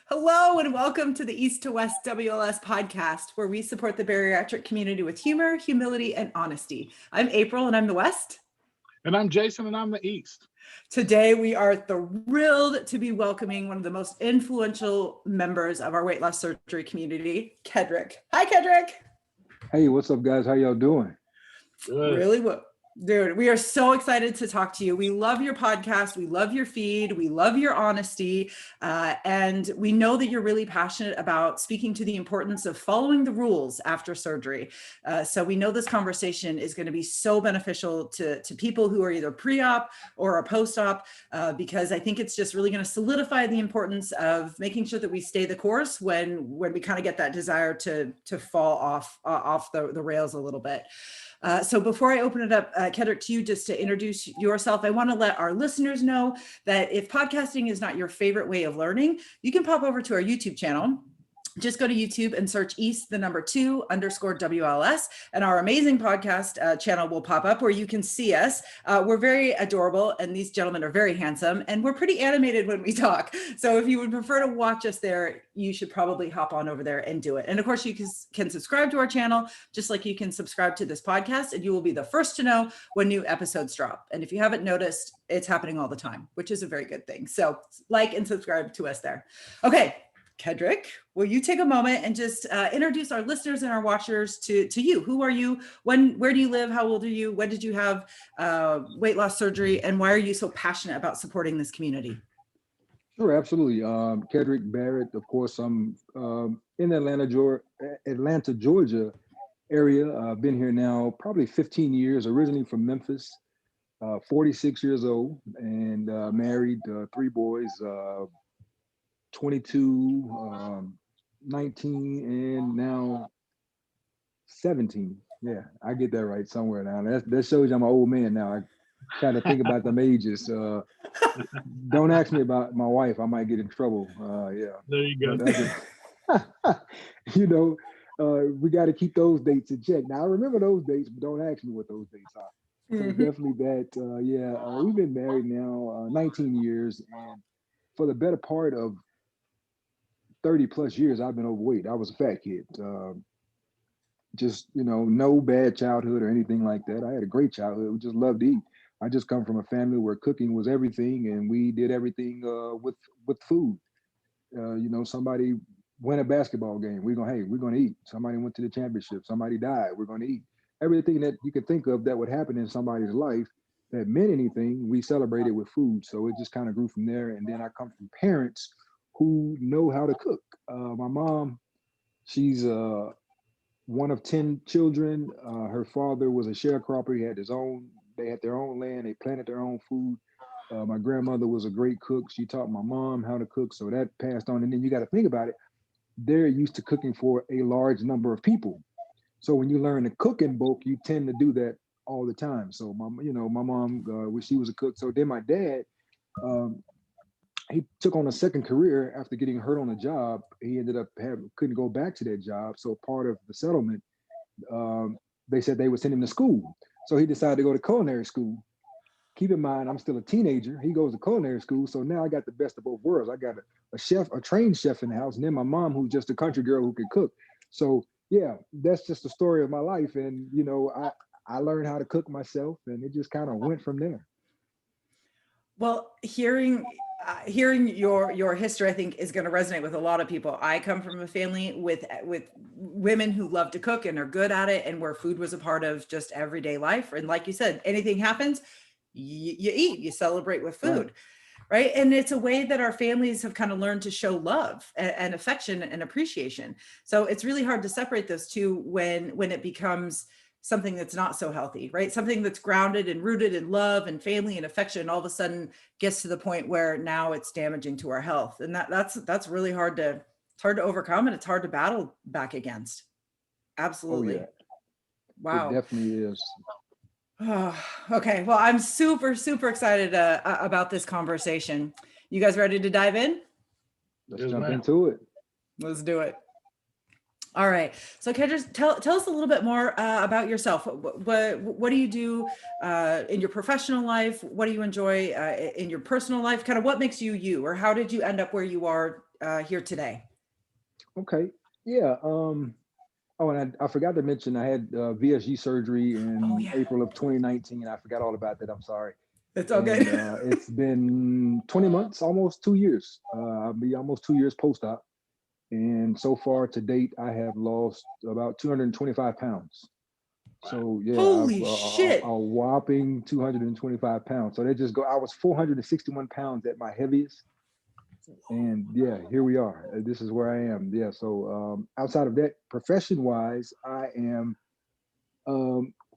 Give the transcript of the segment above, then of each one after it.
Hello and welcome to the East to West WLS podcast, where we support the bariatric community with humor, humility, and honesty. I'm April and I'm the West. And I'm Jason and I'm the East. Today, we are thrilled to be welcoming one of the most influential members of our weight loss surgery community, Kedric. Hi, Kedric. Hey, what's up, guys? How y'all doing? Good. Really well. Dude, we are so excited to talk to you. We love your podcast. We love your feed. We love your honesty. And we know that you're really passionate about speaking to the importance of following the rules after surgery. So we know this conversation is going to be so beneficial to people who are either pre-op or a post-op, because I think it's just really going to solidify the importance of making sure that we stay the course when we kind of get that desire to fall off the rails a little bit. So before I open it up, Kedric, to you, just to introduce yourself, I want to let our listeners know that if podcasting is not your favorite way of learning, you can pop over to our YouTube channel. Just go to YouTube and search East_WLS, and our amazing podcast channel will pop up where you can see us. We're very adorable, and these gentlemen are very handsome, and we're pretty animated when we talk. So if you would prefer to watch us there, you should probably hop on over there and do it. And of course, you can subscribe to our channel, just like you can subscribe to this podcast, and you will be the first to know when new episodes drop. And if you haven't noticed, it's happening all the time, which is a very good thing. So like and subscribe to us there. Okay. Kedric, will you take a moment and just introduce our listeners and our watchers to you? Who are you? Where do you live? How old are you? When did you have weight loss surgery? And why are you so passionate about supporting this community? Sure, absolutely. Kedric Barrett, of course, I'm in Atlanta, Georgia area. I've been here now probably 15 years, originally from Memphis, 46 years old, and married, 3 boys, 22, 19, and now 17. Yeah, I get that right somewhere now. That shows you I'm an old man now. I kind of think about them ages. Don't ask me about my wife. I might get in trouble. Yeah. There you go. We got to keep those dates in check. Now, I remember those dates, but don't ask me what those dates are. So definitely that. We've been married now 19 years, and for the better part of 30 plus years, I've been overweight. I was a fat kid. No bad childhood or anything like that. I had a great childhood. We just loved to eat. I just come from a family where cooking was everything, and we did everything with food. Somebody win a basketball game, we're gonna eat. Somebody went to the championship, somebody died, we're gonna eat. Everything that you can think of that would happen in somebody's life that meant anything, we celebrated with food. So it just kind of grew from there. And then I come from parents who know how to cook. My mom, she's one of 10 children. Her father was a sharecropper. They had their own land. They planted their own food. My grandmother was a great cook. She taught my mom how to cook. So that passed on. And then you got to think about it. They're used to cooking for a large number of people. So when you learn to cook in bulk, you tend to do that all the time. So my mom, she was a cook. So then my dad, he took on a second career after getting hurt on a job. He ended up couldn't go back to that job. So part of the settlement, they said they would send him to school. So he decided to go to culinary school. Keep in mind, I'm still a teenager. He goes to culinary school. So now I got the best of both worlds. I got a chef, a trained chef in the house, and then my mom, who's just a country girl who can cook. So yeah, that's just the story of my life. And, I learned how to cook myself, and it just kind of went from there. Well, hearing your history, I think, is going to resonate with a lot of people. I come from a family with women who love to cook and are good at it, and where food was a part of just everyday life. And like you said, anything happens, you eat, you celebrate with food, right? And it's a way that our families have kind of learned to show love and affection and appreciation. So it's really hard to separate those two when it becomes something that's not so healthy, right? Something that's grounded and rooted in love and family and affection, all of a sudden gets to the point where now it's damaging to our health. And that's really hard to overcome, and it's hard to battle back against. Absolutely. Oh, yeah. Wow. It definitely is. Oh, okay. Well, I'm super, super excited about this conversation. You guys ready to dive in? Let's jump into it. Let's do it. All right. So Kedric, tell us a little bit more about yourself. What do you do in your professional life? What do you enjoy in your personal life? Kind of what makes you you, or how did you end up where you are here today? Okay. Yeah. Oh, and I forgot to mention I had VSG surgery Oh in yeah, April of 2019. I forgot all about that. I'm sorry. it's all And good. it's been 20 months, almost 2 years. I'll be almost 2 years post-op. And so far to date, I have lost about 225 pounds. So yeah, I've Holy shit. a whopping 225 pounds. So they just go. I was 461 pounds at my heaviest, and yeah, here we are. This is where I am. Yeah. So outside of that, profession-wise, um,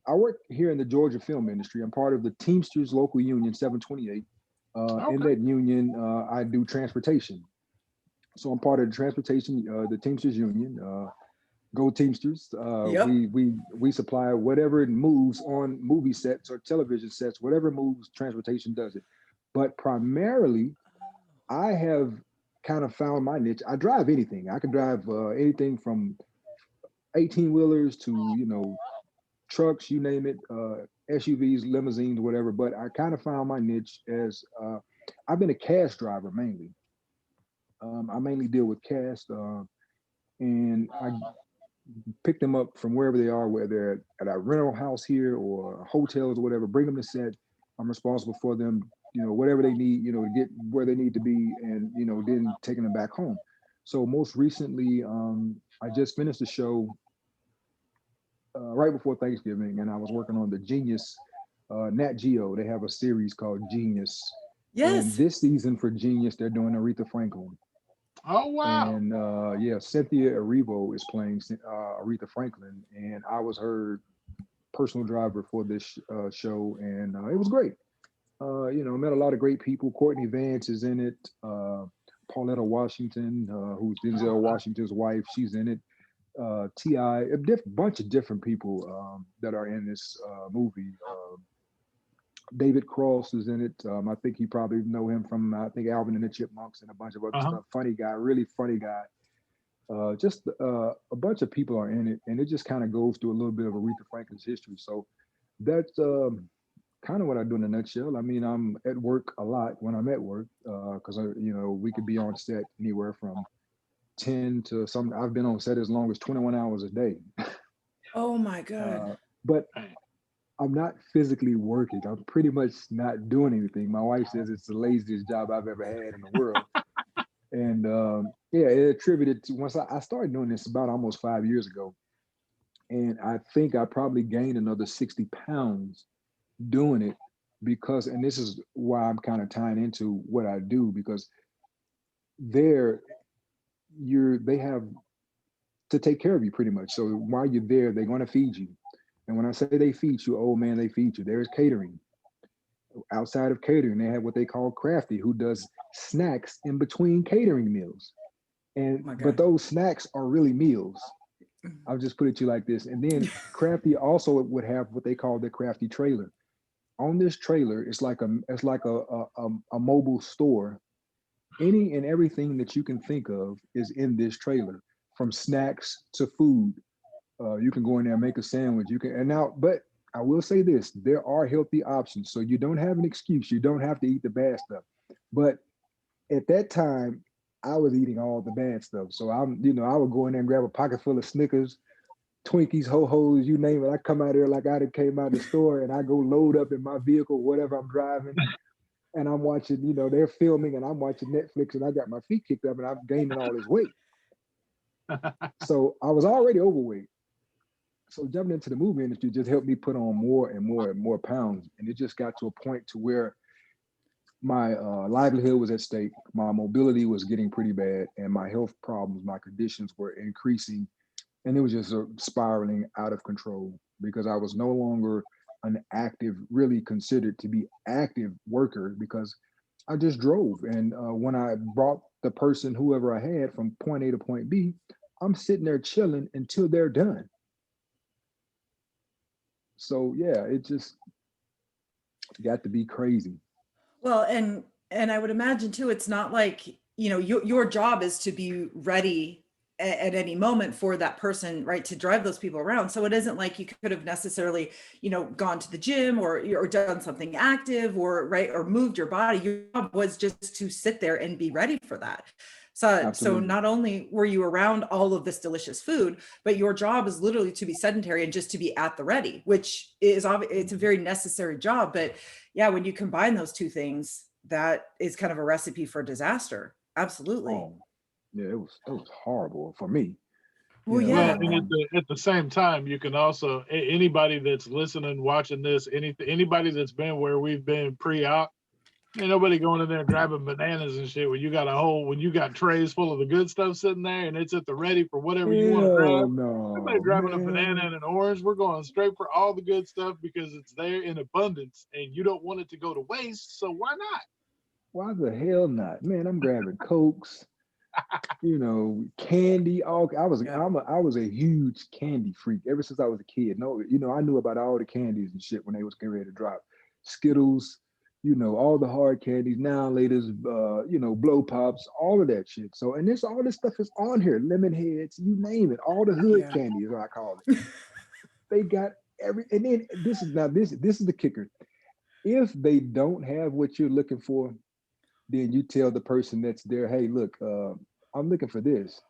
I work here in the Georgia film industry. I'm part of the Teamsters local union 728. In Okay. that union, I do transportation. So I'm part of the transportation, the Teamsters union. Go Teamsters. Yep. We supply whatever it moves on movie sets or television sets, whatever moves, transportation does it. But primarily, I have kind of found my niche. I drive anything. I can drive anything from 18 wheelers to trucks, you name it, SUVs, limousines, whatever. But I kind of found my niche as I've been a cash driver mainly. I mainly deal with cash, and I pick them up from wherever they are, whether they're at a rental house here or hotels or whatever. Bring them to set. I'm responsible for them, whatever they need, to get where they need to be, and then taking them back home. So most recently, I just finished a show right before Thanksgiving, and I was working on the Genius Nat Geo. They have a series called Genius, and Yes. this season for Genius, they're doing Aretha Franklin. Oh wow. And yeah, Cynthia Erivo is playing Aretha Franklin, and I was her personal driver for this show, and it was great. Met a lot of great people. Courtney Vance is in it. Pauletta Washington, who's Denzel Washington's wife, she's in it. Ti, bunch of different people that are in this movie. David Cross is in it. I think you probably know him from Alvin and the Chipmunks and a bunch of other Uh-huh. stuff. Funny guy, really funny guy. Just a bunch of people are in it, and it just kind of goes through a little bit of Aretha Franklin's history. So that's kind of what I do in a nutshell. I mean, I'm at work a lot when I'm at work because we could be on set anywhere from 10 to some. I've been on set as long as 21 hours a day. Oh my God. But Dang. I'm not physically working. I'm pretty much not doing anything. My wife says it's the laziest job I've ever had in the world. And yeah, it attributed to once I started doing this about almost 5 years ago. And I think I probably gained another 60 pounds doing it and this is why I'm kind of tying into what I do, because there they have to take care of you pretty much. So while you're there, they're going to feed you. And when I say they feed you, oh man, they feed you. There's catering. Outside of catering, they have what they call crafty, who does snacks in between catering meals. Oh my But God. those snacks are really meals. I'll just put it to you like this. And then crafty also would have what they call the crafty trailer. On this trailer, it's like a mobile store. Any and everything that you can think of is in this trailer, from snacks to food. You can go in there and make a sandwich. But I will say this: there are healthy options, so you don't have an excuse. You don't have to eat the bad stuff. But at that time, I was eating all the bad stuff. So I would go in there and grab a pocket full of Snickers, Twinkies, ho hos, you name it. I come out there like I came out of the store, and I go load up in my vehicle, whatever I'm driving, and I'm watching. They're filming, and I'm watching Netflix, and I got my feet kicked up, and I'm gaining all this weight. So I was already overweight. So jumping into the movie industry just helped me put on more and more and more pounds, and it just got to a point to where my livelihood was at stake, my mobility was getting pretty bad, and my health problems, my conditions were increasing, and it was just spiraling out of control because I was no longer an active, really considered to be active worker because I just drove. And when I brought the person, whoever I had, from point A to point B, I'm sitting there chilling until they're done. So yeah, it just got to be crazy. Well, and I would imagine too, it's not like, your job is to be ready at any moment for that person, right, to drive those people around. So it isn't like you could have necessarily, gone to the gym or done something active or moved your body. Your job was just to sit there and be ready for that. So Absolutely. not only were you around all of this delicious food, but your job is literally to be sedentary and just to be at the ready, which is it's a very necessary job. But yeah, when you combine those two things, that is kind of a recipe for disaster. Absolutely. Oh, yeah, it was horrible for me. Well, Well, yeah. and at the same time, you can also anybody that's listening, watching this, anybody that's been where we've been pre-op, ain't nobody going in there grabbing bananas and shit when you got trays full of the good stuff sitting there and it's at the ready for whatever you want to Hell grab. Nobody no, grabbing a banana man. and an orange. We're going straight for all the good stuff because it's there in abundance and you don't want it to go to waste. So why not? Why the hell not? Man, I'm grabbing Cokes, candy. All Yeah. I was a huge candy freak ever since I was a kid. No, I knew about all the candies and shit when they was getting ready to drop. Skittles, all the hard candies, now latest blow pops, all of that shit. So, and all this stuff is on here. Lemon heads, you name it, all the hood Yeah. candy is what I call it. They got and then this is the kicker. If they don't have what you're looking for, then you tell the person that's there, hey, look, I'm looking for this.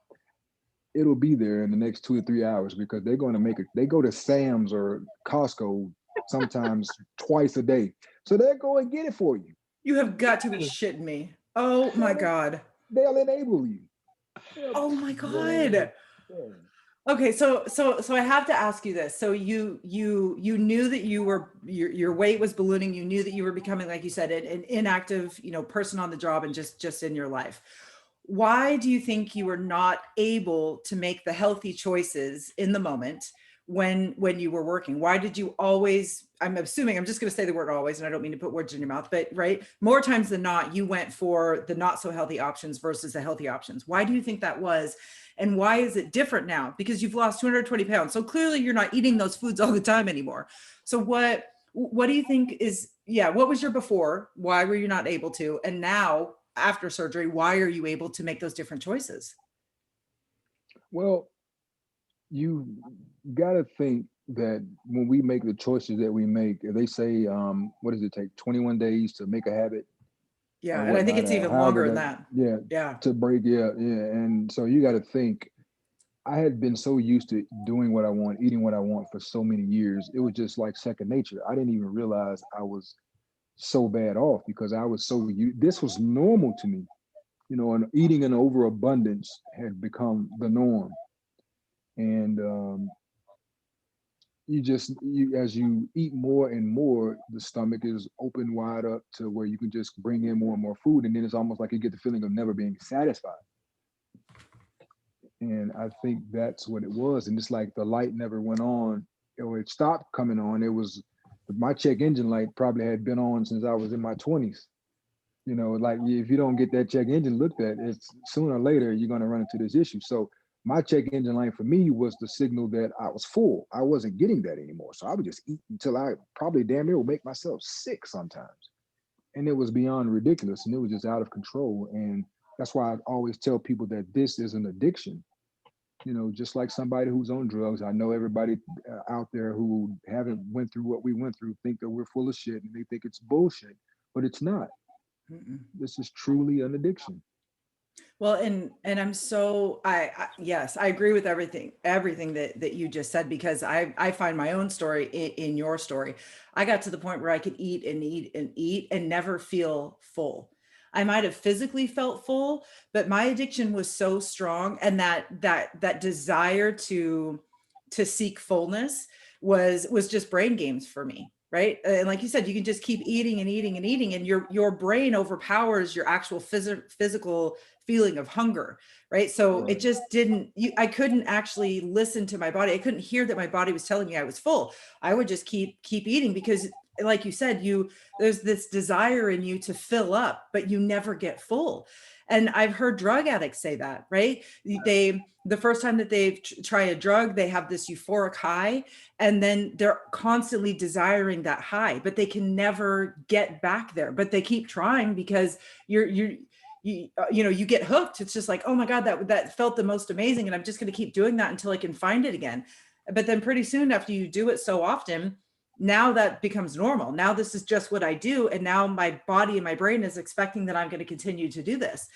It'll be there in the next 2 or 3 hours because they're going to make it. They go to Sam's or Costco sometimes twice a day. So they'll go and get it for you. You have got to be shitting me. Oh my God. They'll enable you. Oh my Man, God. yeah. Okay, so I have to ask you this. So you knew that your weight was ballooning. You knew that you were becoming, like you said, an inactive, person on the job and just in your life. Why do you think you were not able to make the healthy choices in the moment when you were working? Why did you always, I'm assuming, I'm just going to say the word always, and I don't mean to put words in your mouth, but right, more times than not, you went for the not so healthy options versus the healthy options. Why do you think that was? And why is it different now? Because you've lost 220 pounds. So clearly you're not eating those foods all the time anymore. So what do you think is, what was your before? Why were you not able to? And now after surgery, why are you able to make those different choices? Well, you got to think that when we make the choices that we make, they say, what does it take? 21 days to make a habit. Yeah. Or And I think whatnot, it's even however longer than that. yeah, Yeah. to break, yeah. And so you got to think, I had been so used to doing what I want, eating what I want for so many years. It was just like second nature. I didn't even realize I was so bad off because I was so this was normal to me, and eating an overabundance had become the norm. And as you eat more and more, the stomach is open wide up to where you can just bring in more and more food, and then it's almost like you get the feeling of never being satisfied. And I think that's what it was. And it's like the light never went on, or it stopped coming on. It was my check engine light probably had been on since I was in my 20s. Like if you don't get that check engine looked at, it's sooner or later you're going to run into this issue. So my check engine light for me was the signal that I was full. I wasn't getting that anymore. So I would just eat until I probably damn near would make myself sick sometimes. And it was beyond ridiculous, and it was just out of control. And that's why I always tell people that this is an addiction. Just like somebody who's on drugs. I know everybody out there who haven't went through what we went through think that we're full of shit and they think it's bullshit, but it's not. Mm-mm. This is truly an addiction. Well, and I'm so yes, I agree with everything that you just said, because I find my own story in your story. I got to the point where I could eat and eat and eat and never feel full. I might have physically felt full, but my addiction was so strong, and that desire to seek fullness was just brain games for me. Right. And like you said, you can just keep eating and eating and eating, and your brain overpowers your actual physical feeling of hunger. Right. So it Right. just I couldn't actually listen to my body. I couldn't hear that my body was telling me I was full. I would just keep eating because, like you said, there's this desire in you to fill up, but you never get full. And I've heard drug addicts say that, right? The first time that they try a drug, they have this euphoric high, and then they're constantly desiring that high, but they can never get back there. But they keep trying because you get hooked. It's just like, oh my God, that felt the most amazing, and I'm just going to keep doing that until I can find it again. But then pretty soon after you do it so often, now that becomes normal. Now this is just what I do. And now my body and my brain is expecting that I'm going to continue to do this.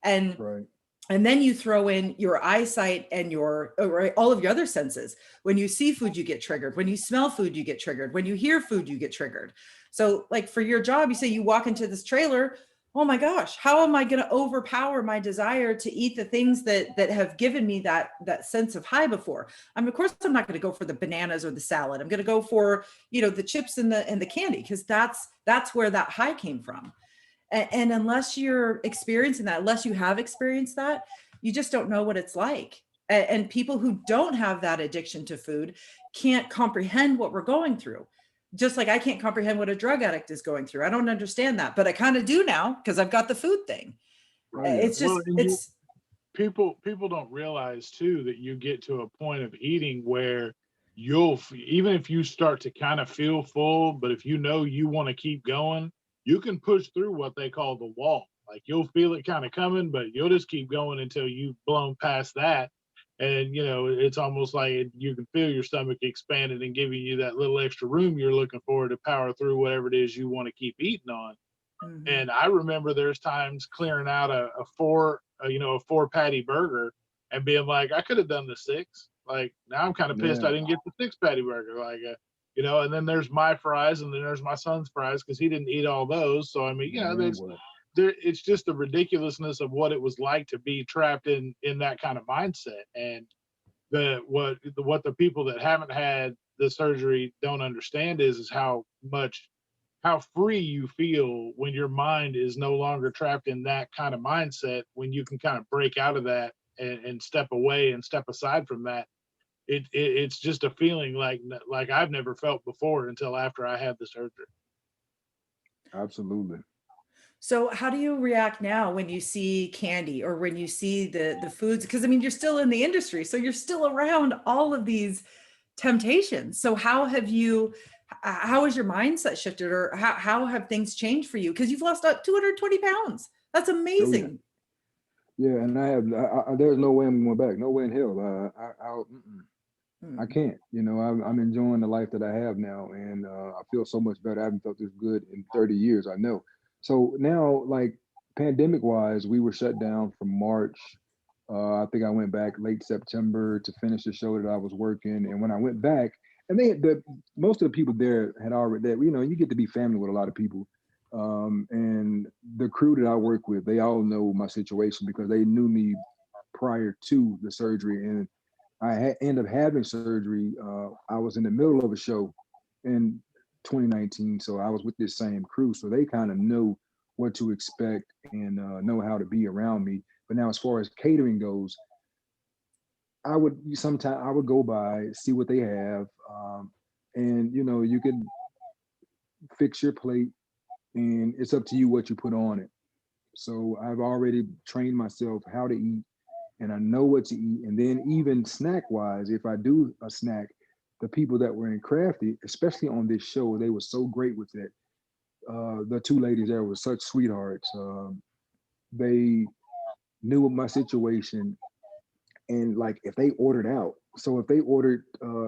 And Right. And then you throw in your eyesight and all of your other senses. When you see food, you get triggered. When you smell food, you get triggered. When you hear food, you get triggered. So like for your job, you say you walk into this trailer, oh my gosh, how am I going to overpower my desire to eat the things that have given me that sense of high before? Of course, I'm not going to go for the bananas or the salad. I'm going to go for, the chips and the candy, because that's where that high came from. And unless you're experiencing that, unless you have experienced that, you just don't know what it's like. And people who don't have that addiction to food can't comprehend what we're going through. Just like I can't comprehend what a drug addict is going through. I don't understand that, but I kind of do now because I've got the food thing. Right. It's just, people don't realize too that you get to a point of eating where even if you start to kind of feel full, but if you know you want to keep going, you can push through what they call the wall. Like you'll feel it kind of coming, but you'll just keep going until you've blown past that. And, it's almost like you can feel your stomach expanding and giving you that little extra room you're looking for to power through whatever it is you want to keep eating on. Mm-hmm. And I remember there's times clearing out a four patty burger and being like, I could have done the 6. Like now I'm kind of pissed I didn't get the 6 patty burger. Like, and then there's my fries, and then there's my son's fries because he didn't eat all those. So I mean, it's just the ridiculousness of what it was like to be trapped in that kind of mindset. And what the people that haven't had the surgery don't understand is how free you feel when your mind is no longer trapped in that kind of mindset, when you can kind of break out of that and step away and step aside from that. It's just a feeling like I've never felt before until after I had the surgery. Absolutely. So how do you react now when you see candy or when you see the foods? Because I mean, you're still in the industry, so you're still around all of these temptations. So how has your mindset shifted, or how have things changed for you? Because you've lost 220 pounds. That's amazing. Oh, yeah, and there's no way I'm going back. No way in hell. I can't. I'm enjoying the life that I have now, and I feel so much better. I haven't felt this good in 30 years, I know. So now, like pandemic wise, we were shut down from March. I think I went back late September to finish the show that I was working. And when I went back, and most of the people there had already, you get to be family with a lot of people. And the crew that I work with, they all know my situation because they knew me prior to the surgery. And I ended up having surgery. I was in the middle of a show in 2019. So I was with this same crew. So they kind of know what to expect and know how to be around me. But now as far as catering goes, I would go by, see what they have. And, you can fix your plate and it's up to you what you put on it. So I've already trained myself how to eat and I know what to eat. And then even snack wise, if I do a snack, the people that were in Crafty, especially on this show, they were so great with it. The 2 ladies there were such sweethearts. They knew my situation, and like if they ordered out, so if they ordered,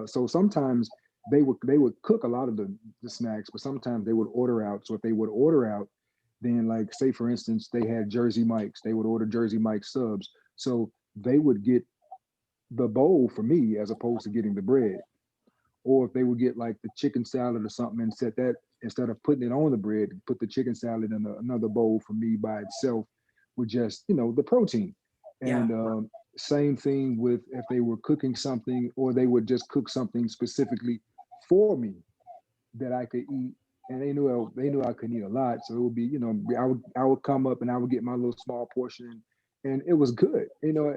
so sometimes they would cook a lot of the snacks, but sometimes they would order out. So if they would order out, then like say for instance they had Jersey Mike's, they would order Jersey Mike subs. So they would get the bowl for me as opposed to getting the bread. Or if they would get like the chicken salad or something and set that, instead of putting it on the bread, put the chicken salad in another bowl for me by itself with just, the protein. And same thing with if they were cooking something or they would just cook something specifically for me that I could eat. And they knew I couldn't eat a lot. So it would be, I would come up and I would get my little small portion and it was good,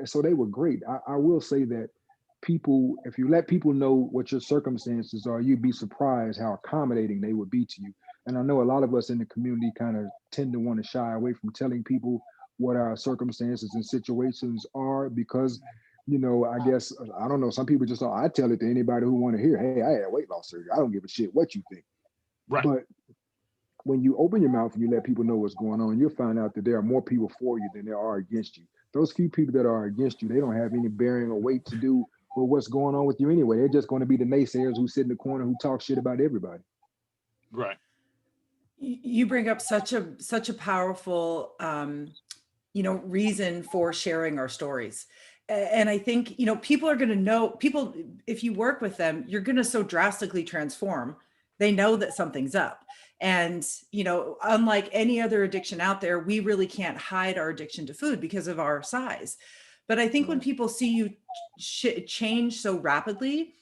so they were great. I will say that people, if you let people know what your circumstances are, you'd be surprised how accommodating they would be to you. And I know a lot of us in the community kind of tend to want to shy away from telling people what our circumstances and situations are because, I guess, I don't know, some people just don't, I tell it to anybody who want to hear, hey, I had weight loss surgery. I don't give a shit what you think. Right. But when you open your mouth and you let people know what's going on, you'll find out that there are more people for you than there are against you. Those few people that are against you, they don't have any bearing or weight to do with what's going on with you anyway. They're just going to be the naysayers who sit in the corner who talk shit about everybody. Right. You bring up such a powerful reason for sharing our stories. And I think, people are going to know, people, if you work with them, you're going to so drastically transform. They know that something's up. And, unlike any other addiction out there, we really can't hide our addiction to food because of our size. But I think when people see you change so rapidly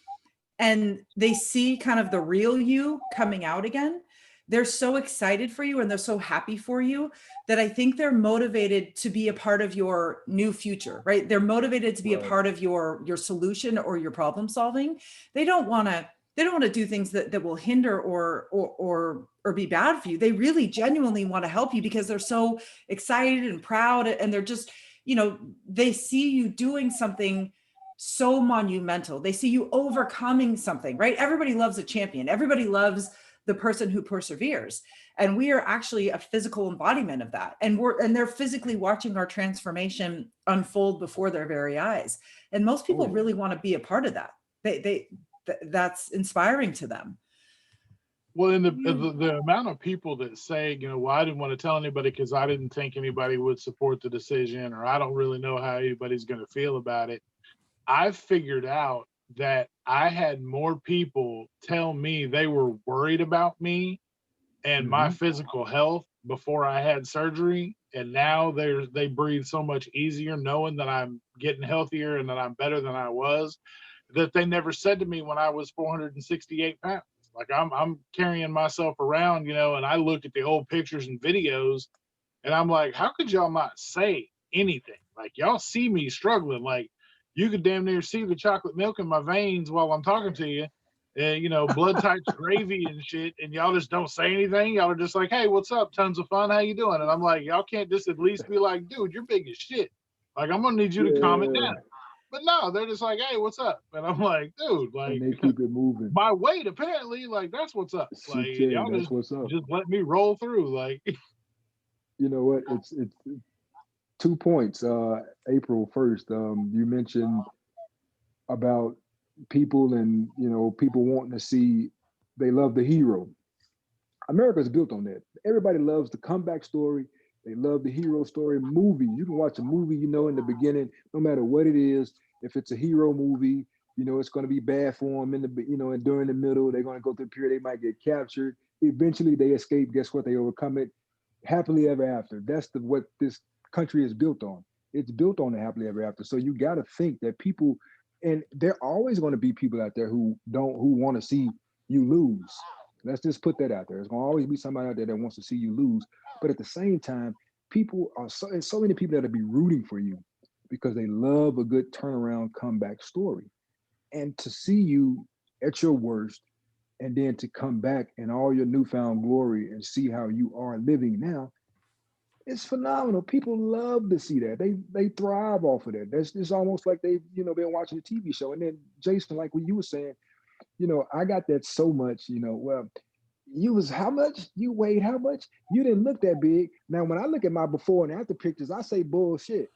and they see kind of the real you coming out again, they're so excited for you and they're so happy for you that I think they're motivated to be a part of your new future, right? They're motivated to be a part of your solution or your problem solving. They don't want to do things that will hinder or be bad for you. They really genuinely want to help you because they're so excited and proud, and they're just, they see you doing something so monumental. They see you overcoming something, right? Everybody loves a champion. Everybody loves the person who perseveres. And we are actually a physical embodiment of that. And they're physically watching our transformation unfold before their very eyes. And most people really want to be a part of that. That's inspiring to them. Well, and the amount of people that say, well, I didn't want to tell anybody because I didn't think anybody would support the decision, or I don't really know how anybody's going to feel about it. I've figured out that I had more people tell me they were worried about me and my physical health before I had surgery. And now they breathe so much easier knowing that I'm getting healthier and that I'm better than I was, that they never said to me when I was 468 pounds. Like I'm carrying myself around, and I look at the old pictures and videos and I'm like, how could y'all not say anything? Like, y'all see me struggling. Like, you could damn near see the chocolate milk in my veins while I'm talking to you. And, blood types gravy and shit. And y'all just don't say anything. Y'all are just like, hey, what's up? Tons of fun. How you doing? And I'm like, y'all can't just at least be like, dude, you're big as shit. Like, I'm going to need you to calm it down. But no, they're just like, hey, what's up? And I'm like, dude, like, and they keep it moving. My weight, apparently, like, that's what's up. Like, y'all just let me roll through. Like, you know what? It's 2 points. April 1st, you mentioned about people and, people wanting to see, they love the hero. America's built on that. Everybody loves the comeback story. They love the hero story. Movie. You can watch a movie, in the beginning, no matter what it is. If it's a hero movie, it's going to be bad for them and during the middle, they're going to go through a period, they might get captured. Eventually they escape. Guess what? They overcome it. Happily ever after. That's what this country is built on. It's built on the happily ever after. So you got to think that people, and there are always going to be people out there who want to see you lose. Let's just put that out there. There's going to always be somebody out there that wants to see you lose. But at the same time, people are so many people that'll be rooting for you because they love a good turnaround comeback story. And to see you at your worst and then to come back in all your newfound glory and see how you are living now, it's phenomenal. People love to see that. They thrive off of that. It's almost like they've been watching a TV show. And then Jason, like what you were saying, I got that so much. Well, you was how much? You weighed how much? You didn't look that big. Now, when I look at my before and after pictures, I say bullshit.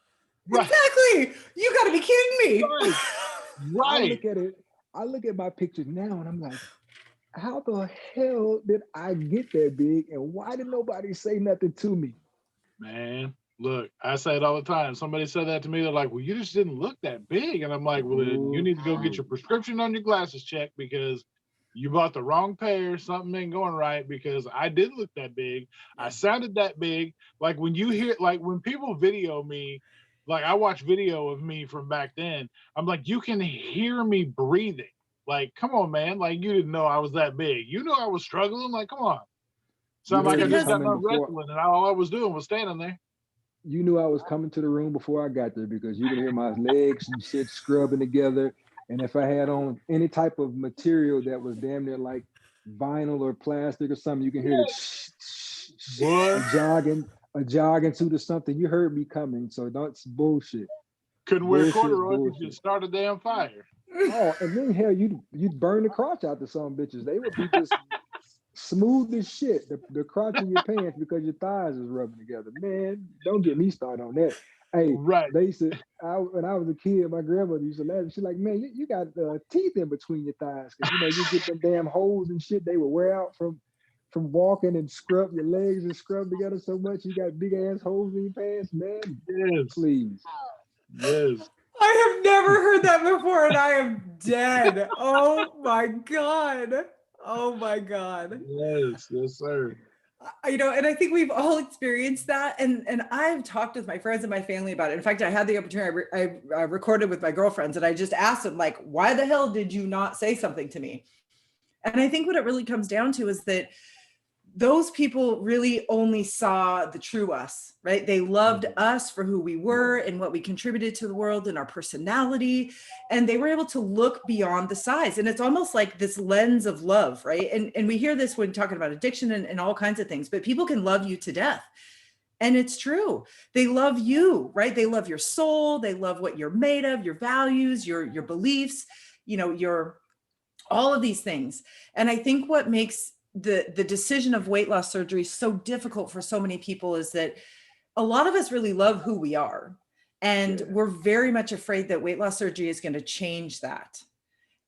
Right. Exactly. You got to be kidding me. Right. I look at it. I look at my pictures now, and I'm like, how the hell did I get that big? And why did nobody say nothing to me? Man, look, I say it all the time. Somebody said that to me. They're like, well, you just didn't look that big. And I'm like, well, then you need to go get your prescription on your glasses checked because you bought the wrong pair. Something ain't going right because I did look that big. I sounded that big. Like when you hear, like when people video me, like I watch video of me from back then, I'm like, you can hear me breathing. Like, come on, man. Like you didn't know I was that big. You knew I was struggling. Like, come on. Sound like I just got done wrestling and all I was doing was standing there. You knew I was coming to the room before I got there because you could hear my legs and shit scrubbing together. And if I had on any type of material that was damn near like vinyl or plastic or something, you can hear a jogging suit or something. You heard me coming, so that's bullshit. Couldn't wear corduroys, you just start a damn fire. Oh, and then hell, you'd burn the crotch out to some bitches. They would be just smooth as shit, the crotch in your pants because your thighs is rubbing together. Man, don't get me started on that. Hey, right. They used to, when I was a kid, my grandmother used to laugh. She's like, man, you got teeth in between your thighs because you get them damn holes and shit they would wear out from from walking and scrub your legs and scrub together so much. You got big ass holes in your pants, man. Yes. Please. Yes. I have never heard that before, and I am dead. Oh my God. Oh my God. Yes. Yes, sir. You know, and I think we've all experienced that. And I've talked with my friends and my family about it. In fact, I had the opportunity, I recorded with my girlfriends, and I just asked them, like, why the hell did you not say something to me? And I think what it really comes down to is that those people really only saw the true us, right? They loved us for who we were and what we contributed to the world and our personality. And they were able to look beyond the size. And it's almost like this lens of love, right? And we hear this when talking about addiction and all kinds of things, but people can love you to death. And it's true. They love you, right? They love your soul. They love what you're made of, your values, your beliefs, you know, your all of these things. And I think what makes the decision of weight loss surgery so difficult for so many people is that a lot of us really love who we are. And we're very much afraid that weight loss surgery is going to change that.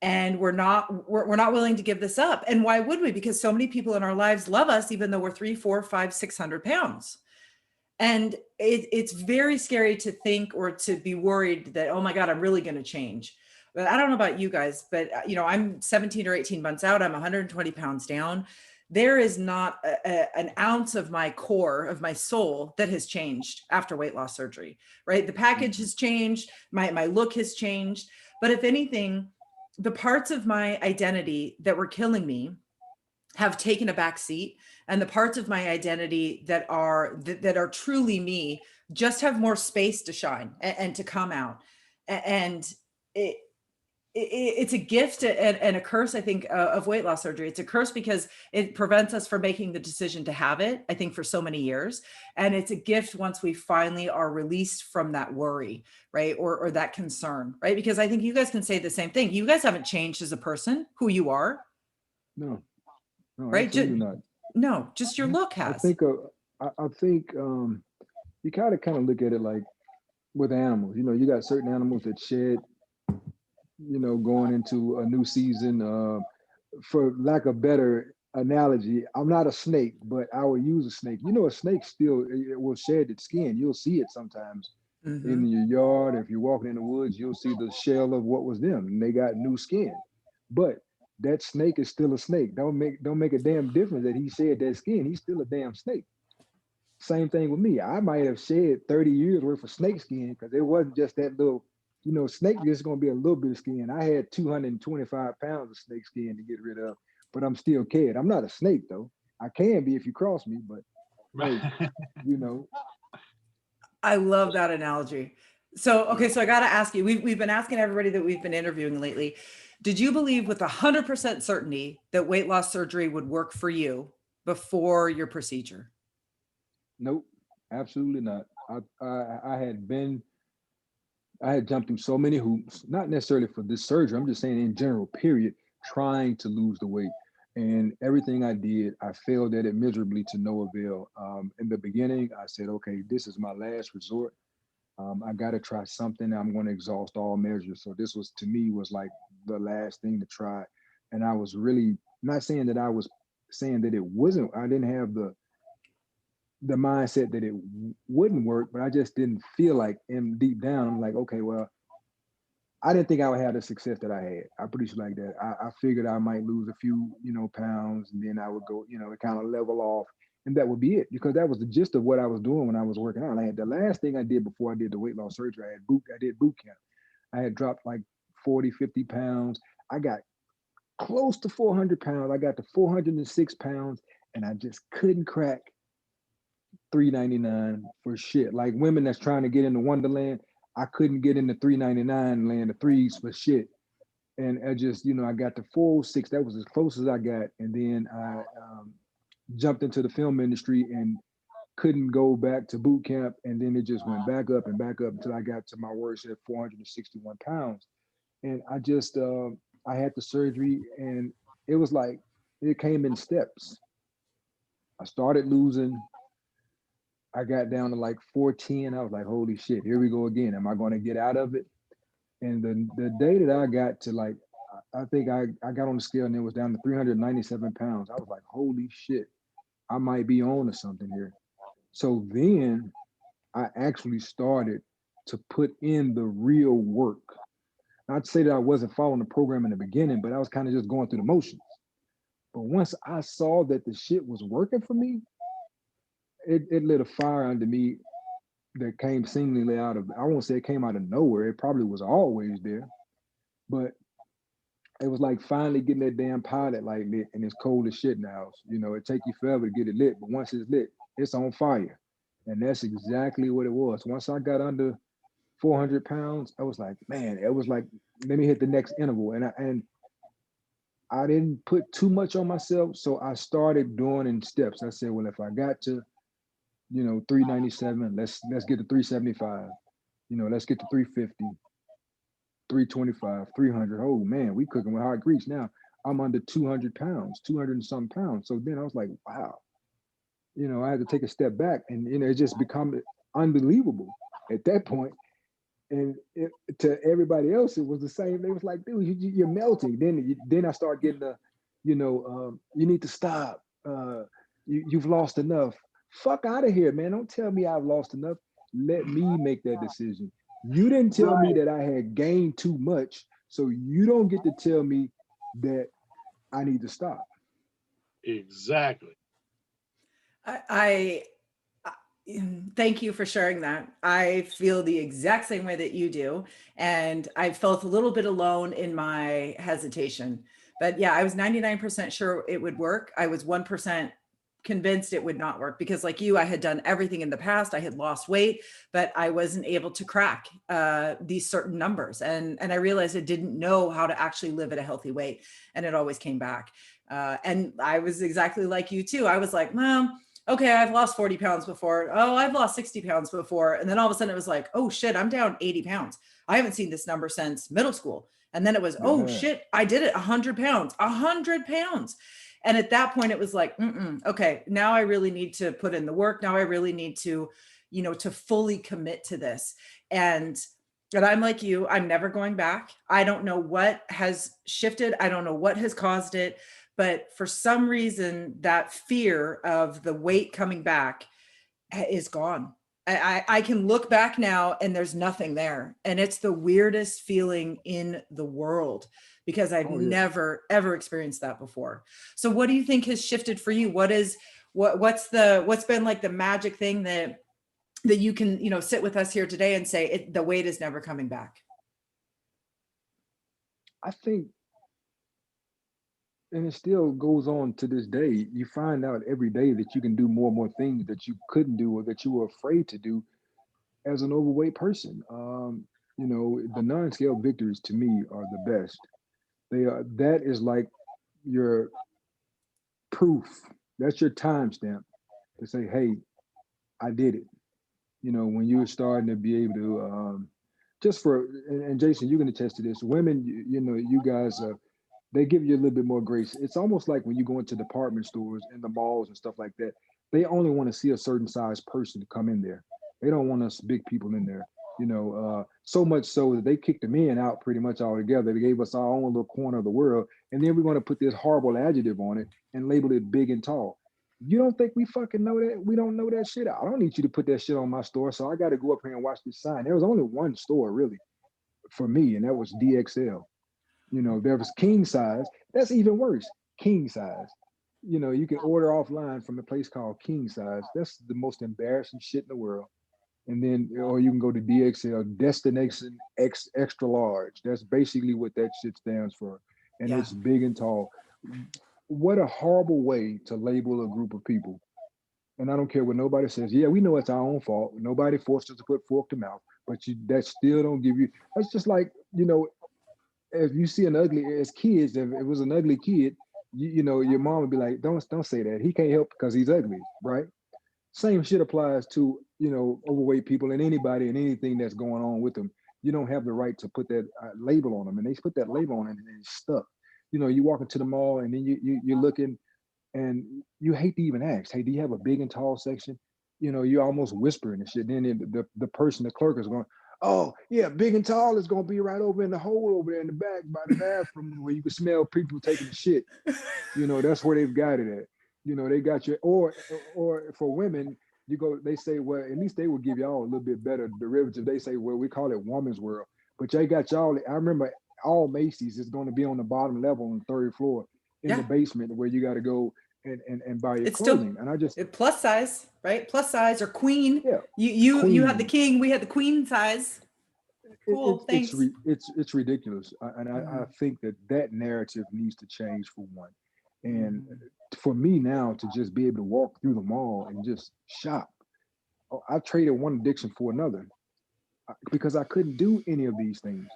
And we're not willing to give this up. And why would we? Because so many people in our lives love us, even though we're 3, 4, 5, 600 pounds. And it's very scary to think or to be worried that, oh my God, I'm really going to change. But I don't know about you guys, but you know, I'm 17 or 18 months out. I'm 120 pounds down. There is not an ounce of my core, of my soul, that has changed after weight loss surgery, right? The package has changed. My look has changed. But if anything, the parts of my identity that were killing me have taken a back seat, and the parts of my identity that are truly me just have more space to shine and to come out. And it's a gift and a curse, I think, of weight loss surgery. It's a curse because it prevents us from making the decision to have it, I think, for so many years. And it's a gift once we finally are released from that worry, right? Or that concern, right? Because I think you guys can say the same thing. You guys haven't changed as a person, who you are. No, right? absolutely not. No, just your look has. I think you kind of look at it like with animals. You know, you got certain animals that shed, you know, going into a new season. For lack of better analogy, I'm not a snake, but I would use a snake. You know, a snake still it will shed its skin. You'll see it sometimes in your yard. If you're walking in the woods, you'll see the shell of what was them, and they got new skin. But that snake is still a snake. Don't make a damn difference that he shed that skin. He's still a damn snake. Same thing with me. I might have shed 30 years worth of snake skin because it wasn't just that little, you know, snake just gonna be a little bit of skin. I had 225 pounds of snake skin to get rid of, but I'm still cared. I'm not a snake though. I can be if you cross me, but hey, you know. I love that analogy. So, okay, so I got to ask you, we've been asking everybody that we've been interviewing lately, did you believe with 100% certainty that weight loss surgery would work for you before your procedure? Nope, absolutely not. I had jumped through so many hoops, not necessarily for this surgery. I'm just saying in general, period, trying to lose the weight. And everything I did, I failed at it miserably to no avail. In the beginning, I said, okay, this is my last resort. I got to try something. I'm going to exhaust all measures. So this was, to me, was like the last thing to try. And I was really not saying that I was saying that it wasn't, I didn't have the mindset that it wouldn't work, but I just didn't feel like, and deep down, I'm like, okay, well, I didn't think I would have the success that I had. I put it like that. I figured I might lose a few, you know, pounds, and then I would go, you know, kind of level off, and that would be it. Because that was the gist of what I was doing when I was working out. I had the last thing I did before I did the weight loss surgery. I did boot camp. I had dropped like 40, 50 pounds. I got close to 400 pounds. I got to 406 pounds, and I just couldn't crack 399 for shit. Like women that's trying to get into Wonderland, I couldn't get into 399 land, the threes for shit. And I just, you know, I got to 406. That was as close as I got. And then I jumped into the film industry and couldn't go back to boot camp. And then it just went back up and back up until I got to my worst at 461 pounds. And I just, I had the surgery, and it was like, it came in steps. I started losing. I got down to like 410. I was like, holy shit, here we go again. Am I going to get out of it? And the day that I got to like, I think I got on the scale and it was down to 397 pounds. I was like, holy shit, I might be on to something here. So then I actually started to put in the real work. Not to say that I wasn't following the program in the beginning, but I was kind of just going through the motions. But once I saw that the shit was working for me, it lit a fire under me that came seemingly out of, I won't say it came out of nowhere. It probably was always there, but it was like finally getting that damn pilot light lit and it's cold as shit in the house. You know, it take you forever to get it lit, but once it's lit, it's on fire. And that's exactly what it was. Once I got under 400 pounds, I was like, man, it was like, let me hit the next interval. And I didn't put too much on myself. So I started doing in steps. I said, well, if I got to, 397, let's get to 375. Let's get to 350, 325, 300. Oh man, we cooking with hot grease now. I'm under 200 pounds, 200 and some pounds. So then I was like, wow, I had to take a step back, and it just become unbelievable at that point. And to everybody else, it was the same. They was like, dude, you're melting. Then I start getting the, you need to stop. You've lost enough. Fuck out of here, man. Don't tell me I've lost enough. Let me make that decision. You didn't tell me that I had gained too much, so you don't get to tell me that I need to stop. Exactly. I thank you for sharing that. I feel the exact same way that you do. And I felt a little bit alone in my hesitation. But yeah, I was 99% sure it would work. I was 1% convinced it would not work because, like you, I had done everything in the past. I had lost weight, but I wasn't able to crack these certain numbers. And I realized I didn't know how to actually live at a healthy weight. And it always came back. And I was exactly like you too. I was like, Mom, okay, I've lost 40 pounds before. Oh, I've lost 60 pounds before. And then all of a sudden it was like, oh shit, I'm down 80 pounds. I haven't seen this number since middle school. And then it was, oh Yeah. shit, I did it 100 pounds, 100 pounds. And at that point it was like, okay, now I really need to put in the work. Now I really need to, to fully commit to this. And I'm like you, I'm never going back. I don't know what has shifted. I don't know what has caused it. But for some reason, that fear of the weight coming back is gone. I can look back now and there's nothing there. And it's the weirdest feeling in the world because I've never, ever experienced that before. So what do you think has shifted for you? What's been like the magic thing that you can, sit with us here today and say the weight is never coming back? I think, and it still goes on to this day, you find out every day that you can do more and more things that you couldn't do or that you were afraid to do as an overweight person. The non-scale victories to me are the best. That is like your proof. That's your timestamp to say, hey, I did it. When you're starting to be able to, and Jason, you can attest to this. Women, you guys, they give you a little bit more grace. It's almost like when you go into department stores and the malls and stuff like that, they only want to see a certain size person to come in there. They don't want us big people in there, so much so that they kicked the men out pretty much altogether. They gave us our own little corner of the world. And then we're going to put this horrible adjective on it and label it big and tall. You don't think we fucking know that? We don't know that shit. I don't need you to put that shit on my store. So I got to go up here and watch this sign. There was only one store really for me, and that was DXL. There was king size. That's even worse. King size. You can order offline from a place called King Size. That's the most embarrassing shit in the world. And then, or you can go to DXL, Destination X Extra Large. That's basically what that shit stands for. And Yeah. it's big and tall. What a horrible way to label a group of people. And I don't care what nobody says. Yeah, we know it's our own fault. Nobody forced us to put fork to mouth, but that still don't give you. That's just like, if you see an ugly, as kids, if it was an ugly kid, your mom would be like, don't say that. He can't help because he's ugly, right? Same shit applies to, overweight people and anybody and anything that's going on with them. You don't have the right to put that label on them. And they put that label on it and it's stuck. You walk into the mall and then you're looking and you hate to even ask, hey, do you have a big and tall section? You're almost whispering and shit. Then the person, the clerk is going, Oh yeah, big and tall is gonna be right over in the hole over there in the back by the bathroom where you can smell people taking the shit. You know, that's where they've got it at. You know, they got you, or for women, you go, they say, well, at least they will give y'all a little bit better derivative. They say, well, we call it woman's world. But they got y'all, I remember all Macy's is going to be on the bottom level on the third floor in the Yeah. basement where you got to go and buy your It's still clothing. And I just, plus size, right? Plus size or queen. yeah, You had the queen. king, we had the queen size. Cool, thanks. It's ridiculous, and I Mhm. think that narrative needs to change for one, and Mhm. for me now to just be able to walk through the mall and just shop. Oh, I traded one addiction for another because I couldn't do any of these things.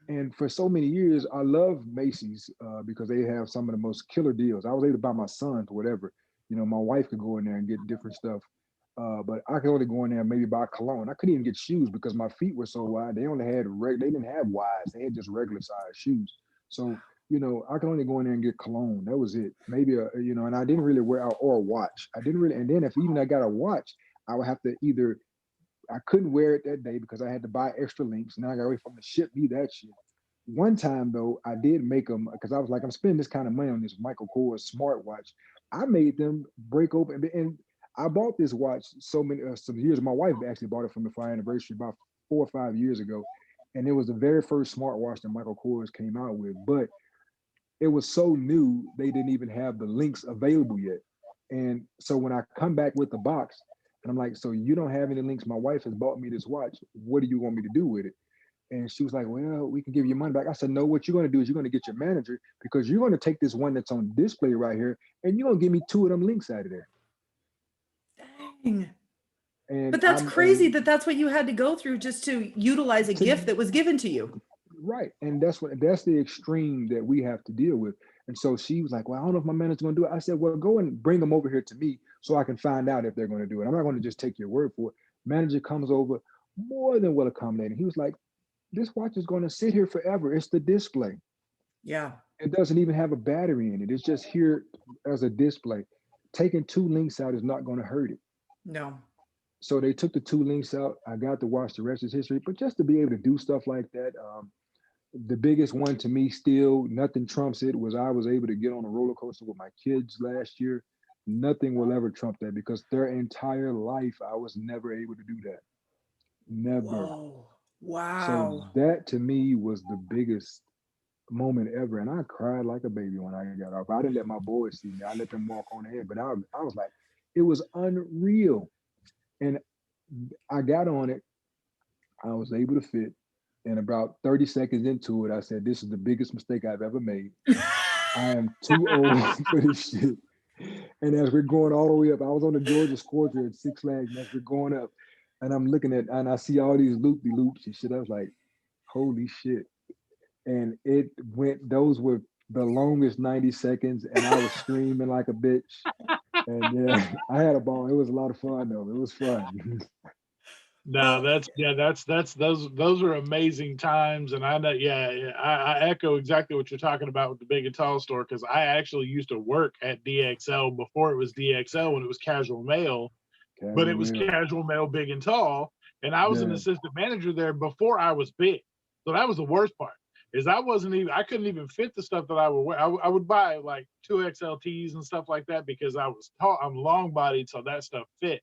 And for so many years, I love Macy's because they have some of the most killer deals. I was able to buy my son for whatever. You know, my wife could go in there and get different stuff. But I could only go in there and maybe buy cologne. I couldn't even get shoes because my feet were so wide. They only had they didn't have wides. They had just regular size shoes. So, you know, I could only go in there and get cologne. That was it. Maybe you know, and I didn't really wear out or a watch. I didn't really, and then if even I got a watch, I would have to either I couldn't wear it that day because I had to buy extra links. Now I got to wait for them to ship me that shit. One time though, I did make them because I was like, I'm spending this kind of money on this Michael Kors smartwatch. I made them break open, and I bought this watch some years. My wife actually bought it for me for our anniversary about 4 or 5 years ago, and it was the very first smartwatch that Michael Kors came out with. But it was so new they didn't even have the links available yet. And so when I come back with the box, and I'm like, so you don't have any links? My wife has bought me this watch. What do you want me to do with it? And she was like, well, we can give you money back. I said, no, what you're going to do is you're going to get your manager because you're going to take this one that's on display right here and you're going to give me two of them links out of there. Dang. And But that's I'm, crazy and that that's what you had to go through just to utilize a to, gift that was given to you. right. And that's the extreme that we have to deal with. And so she was like, well, I don't know if my manager's going to do it. I said, well, go and bring them over here to me so I can find out if they're going to do it. I'm not going to just take your word for it. Manager comes over more than well accommodating. He was like, this watch is going to sit here forever. It's the display. Yeah. It doesn't even have a battery in it. It's just here as a display. Taking two links out is not going to hurt it. No. So they took the two links out. I got to watch the rest of history. But just to be able to do stuff like that, the biggest one to me still, nothing trumps it, was I was able to get on a roller coaster with my kids last year. Nothing will ever trump that because their entire life, I was never able to do that. Never. Whoa. So Wow. that to me was the biggest moment ever. And I cried like a baby when I got off. I didn't let my boys see me. I let them walk on ahead. But I was like, it was unreal. And I got on it. I was able to fit. And about 30 seconds into it, I said, this is the biggest mistake I've ever made. I am too old for this shit. And as we're going all the way up, I was on the Georgia Scorcher at Six Flags. And as we're going up, and I'm looking at, and I see all these loop-de-loops and shit. I was like, holy shit. And it went, those were the longest 90 seconds, and I was screaming like a bitch. And yeah, I had a ball. It was a lot of fun though. It was fun. No, Well, that's those are amazing times, and I know, I echo exactly what you're talking about with the big and tall store because I actually used to work at DXL before it was DXL when it was Casual Mail, but Casual it was meal. Casual Mail Big and Tall, and I was an Yeah. assistant manager there before I was big, so that was the worst part. Is I couldn't even fit the stuff that I would wear. I would buy like 2XLTs and stuff like that because I was tall, I'm long bodied, so that stuff fit.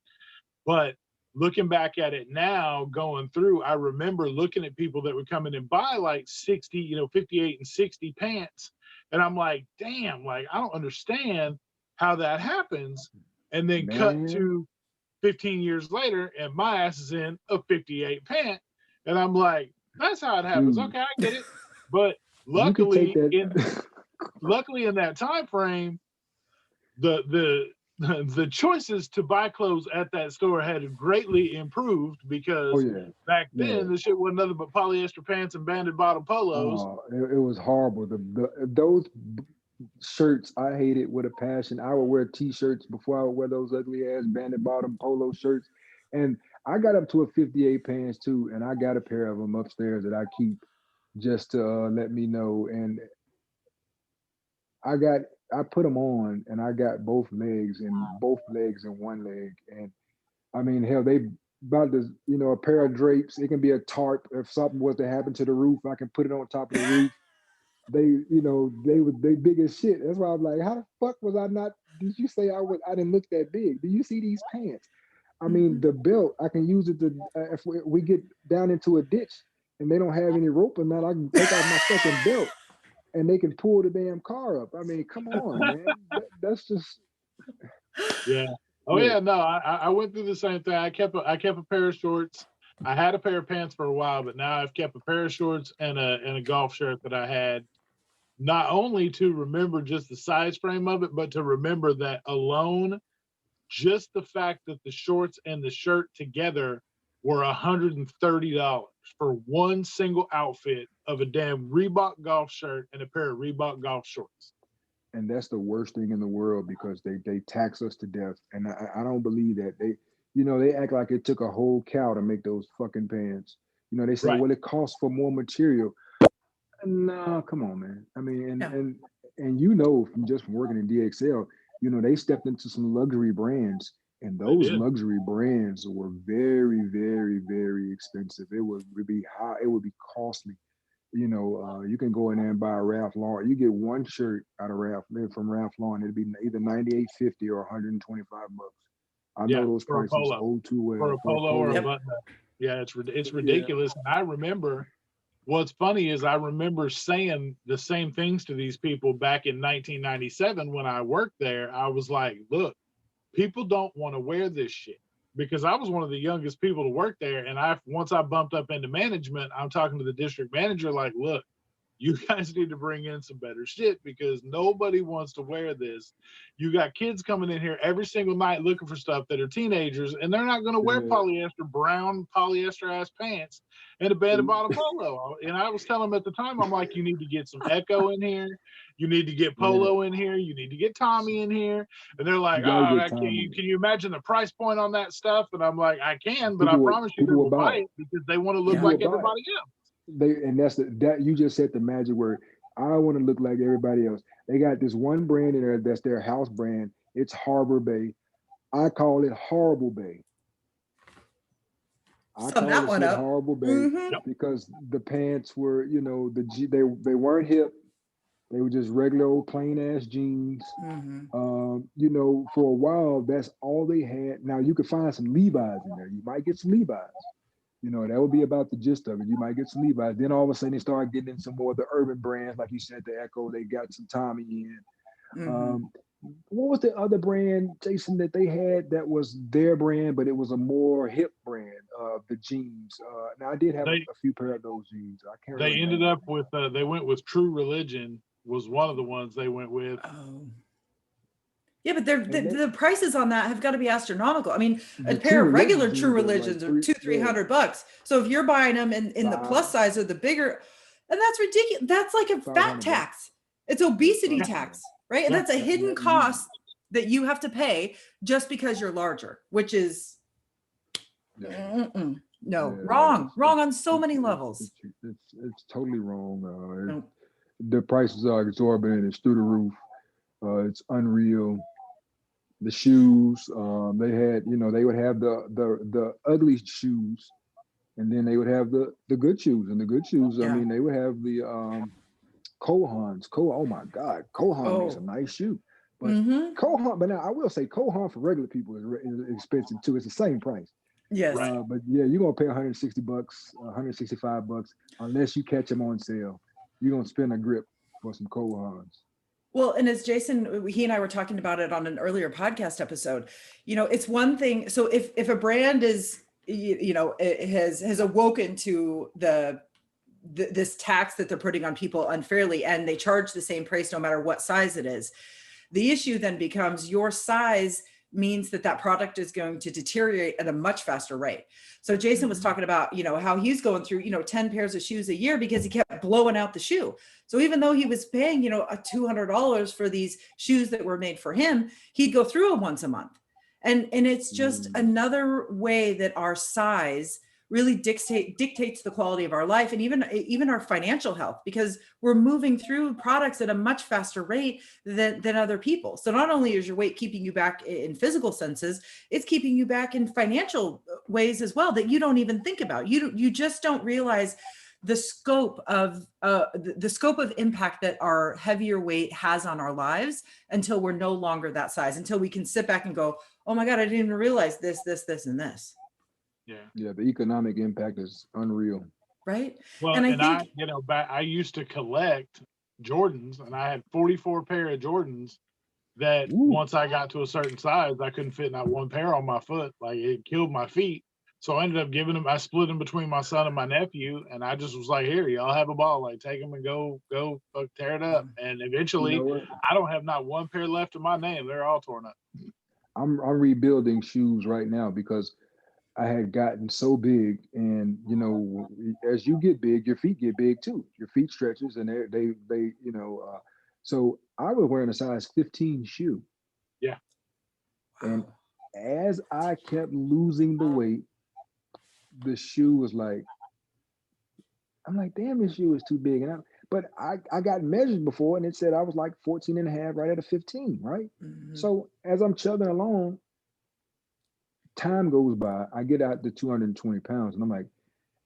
But looking back at it now, going through, I remember looking at people that would come in and buy like 60, 58 and 60 pants. And I'm like, damn, like, I don't understand how that happens. And then cut Man, to 15 years later, and my ass is in a 58 pant. And I'm like, that's how it happens. dude, Okay, I get it. But you could take luckily, that. in that time frame, the the choices to buy clothes at that store had greatly improved Oh because yeah. back Yeah. then the shit wasn't nothing but polyester pants and banded bottom polos. Oh, it was horrible. Those shirts I hated with a passion. I would wear t-shirts before I would wear those ugly ass banded bottom polo shirts. And I got up to a 58 pants too, and I got a pair of them upstairs that I keep just to let me know. And I got I put them on, and I got both legs in one leg. And I mean, hell, about the, you know, a pair of drapes. It can be a tarp. If something was to happen to the roof, I can put it on top of the roof. They, you know, they big as shit. That's why I'm like, how the fuck was I not? Did you say I didn't look that big? Do you see these pants? I mean, the belt, I can use it to, if we get down into a ditch and they don't have any rope in that, I can take off my fucking belt and they can pull the damn car up. I mean, come on, man. That's just. Yeah. Oh Yeah. yeah. No, I went through the same thing. I kept a pair of shorts. I had a pair of pants for a while, but now I've kept a pair of shorts and a golf shirt that I had, not only to remember just the size frame of it, but to remember that alone, just the fact that the shorts and the shirt together were $130 for one single outfit of a damn Reebok golf shirt and a pair of Reebok golf shorts. And that's the worst thing in the world because they tax us to death. And I don't believe that. They act like it took a whole cow to make those fucking pants. You know, they say, Right. well, it costs for more material. No, come on, man. I mean, and you know, from working in DXL, you know, they stepped into some luxury brands, and those luxury brands were very, very, very expensive. It would be high. It would be costly. You know, you can go in there and buy a Ralph Lauren. You get one shirt out of from Ralph Lauren. It'd be either $98.50 or $125. I know those for a prices polo. old too well. For a polo or a button up. Yeah, it's ridiculous. And I remember, what's funny is I remember saying the same things to these people back in 1997 when I worked there. I was like, look, people don't want to wear this shit. Because I was one of the youngest people to work there. And once I bumped up into management, I'm talking to the district manager like, look, you guys need to bring in some better shit because nobody wants to wear this. You got kids coming in here every single night looking for stuff that are teenagers, and they're not going to wear brown polyester ass pants and a banded bottom polo. And I was telling them at the time, I'm like, you need to get some Echo in here. You need to get Polo in here. You need to get Tommy in here. And they're like, can you imagine the price point on that stuff? And I'm like, I can, but I promise you they will buy it because they want to look like everybody else. That you just said the magic word. I want to look like everybody else. They got this one brand in there that's their house brand. It's Harbor Bay. I call it Horrible Bay. I call that one up. Horrible Bay because the pants were, you know, they weren't hip. They were just regular old plain ass jeans. You know, for a while, that's all they had. Now you could find some Levi's in there. You might get some Levi's. You know, that would be about the gist of it. You might get some Levi's. Then all of a sudden they started getting in some more of the urban brands, like you said, the Echo. They got some Tommy in. What was the other brand, Jason, that they had that was their brand, but it was a more hip brand? The jeans. Now I did have a few pair of those jeans. I can't. They ended up with. They went with True Religion. Was one of the ones they went with. Yeah, but the prices on that have got to be astronomical. I mean, a pair of regular True Religions are $200-300. So if you're buying them in the plus size or the bigger, and that's ridiculous. That's like a fat tax. It's obesity tax, right? And that's a hidden cost that you have to pay just because you're larger, which is wrong on so many levels. It's totally wrong. The prices are exorbitant. It's through the roof. It's unreal. The shoes, they had, you know, they would have the ugly shoes, and then they would have the good shoes. And the good shoes, I mean, they would have the Kohans. Oh my God, Kohan makes a nice shoe. But Kohan, but now I will say Kohan for regular people is expensive too. It's the same price. Yes. But yeah, you're gonna pay $160, $165 unless you catch them on sale. You're gonna spend a grip for some Kohans. Well, and as Jason, he and I were talking about it on an earlier podcast episode, you know, it's one thing. So if a brand is, you know, it has awoken to this tax that they're putting on people unfairly, and they charge the same price no matter what size it is, the issue then becomes your size means that product is going to deteriorate at a much faster rate. So Jason was talking about, you know, how he's going through, you know, 10 pairs of shoes a year because he kept blowing out the shoe. So even though he was paying, you know, $200 for these shoes that were made for him, he'd go through them once a month. And it's just another way that our size really dictates the quality of our life and even our financial health, because we're moving through products at a much faster rate than other people. So not only is your weight keeping you back in physical senses, it's keeping you back in financial ways as well that you don't even think about. You just don't realize the scope of impact that our heavier weight has on our lives until we're no longer that size, until we can sit back and go, oh my God, I didn't even realize this, and this. Yeah, the economic impact is unreal. Right. Well, And I and think, I used to collect Jordans, and I had 44 pair of Jordans that Ooh. once I got to a certain size, I couldn't fit not one pair on my foot. Like, it killed my feet. So I ended up giving them, I split them between my son and my nephew, and I just was like, here, y'all have a ball. Like, take them and go tear it up. And You eventually, know what? I don't have not one pair left in my name. They're all torn up. I'm rebuilding shoes right now because I had gotten so big, and you know, as you get big, your feet get big too. Your feet stretches, and they you know. So I was wearing a size 15 shoe, Yeah. and as I kept losing the weight, the shoe was like, I'm like, damn, this shoe is too big. But I got measured before, and it said I was like 14 and a half, right at a 15, right? mhm. So as I'm chugging along, time goes by, I get out to 220 pounds, and I'm like,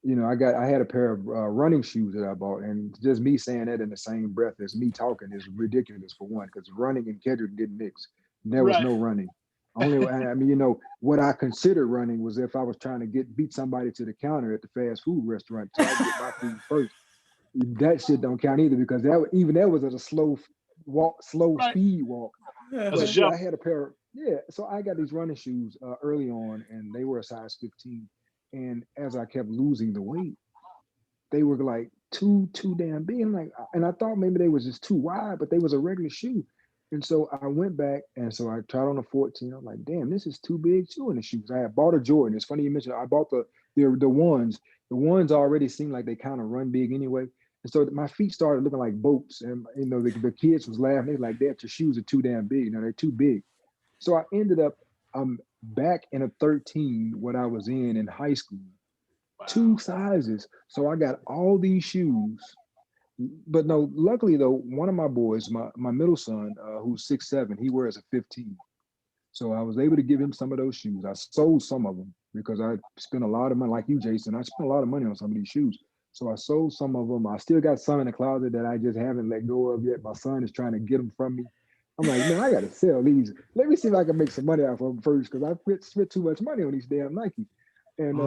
you know, I had a pair of running shoes that I bought, and just me saying that in the same breath as me talking is ridiculous for one, because running and Kedric didn't mix. There was Right. no running. I mean, you know, what I considered running was if I was trying to beat somebody to the counter at the fast food restaurant so I could get my food first. That shit don't count either, because that was at a slow walk, slow Right. speed walk. That's a But yeah, show. I had a pair of, yeah. So I got these running shoes early on, and they were a size 15. And as I kept losing the weight, they were like too damn big. And I thought maybe they was just too wide, but they was a regular shoe. And so I went back, and so I tried on a 14. I'm like, damn, this is too big too in the shoes. I had bought a Jordan. It's funny you mentioned I bought the ones. The ones already seemed like they kind of run big anyway. And so my feet started looking like boats. And you know, the kids was laughing. They like, Dad, your shoes are too damn big. You know, they're too big. So I ended up back in a 13, what I was in high school. Wow. 2 sizes. So I got all these shoes. But no, luckily though, one of my boys, my middle son, who's 6'7", he wears a 15. So I was able to give him some of those shoes. I sold some of them because I spent a lot of money, like you, Jason. I spent a lot of money on some of these shoes. So I sold some of them. I still got some in the closet that I just haven't let go of yet. My son is trying to get them from me. I'm like, man, I got to sell these. Let me see if I can make some money off of them first, because I spent too much money on these damn Nikes. And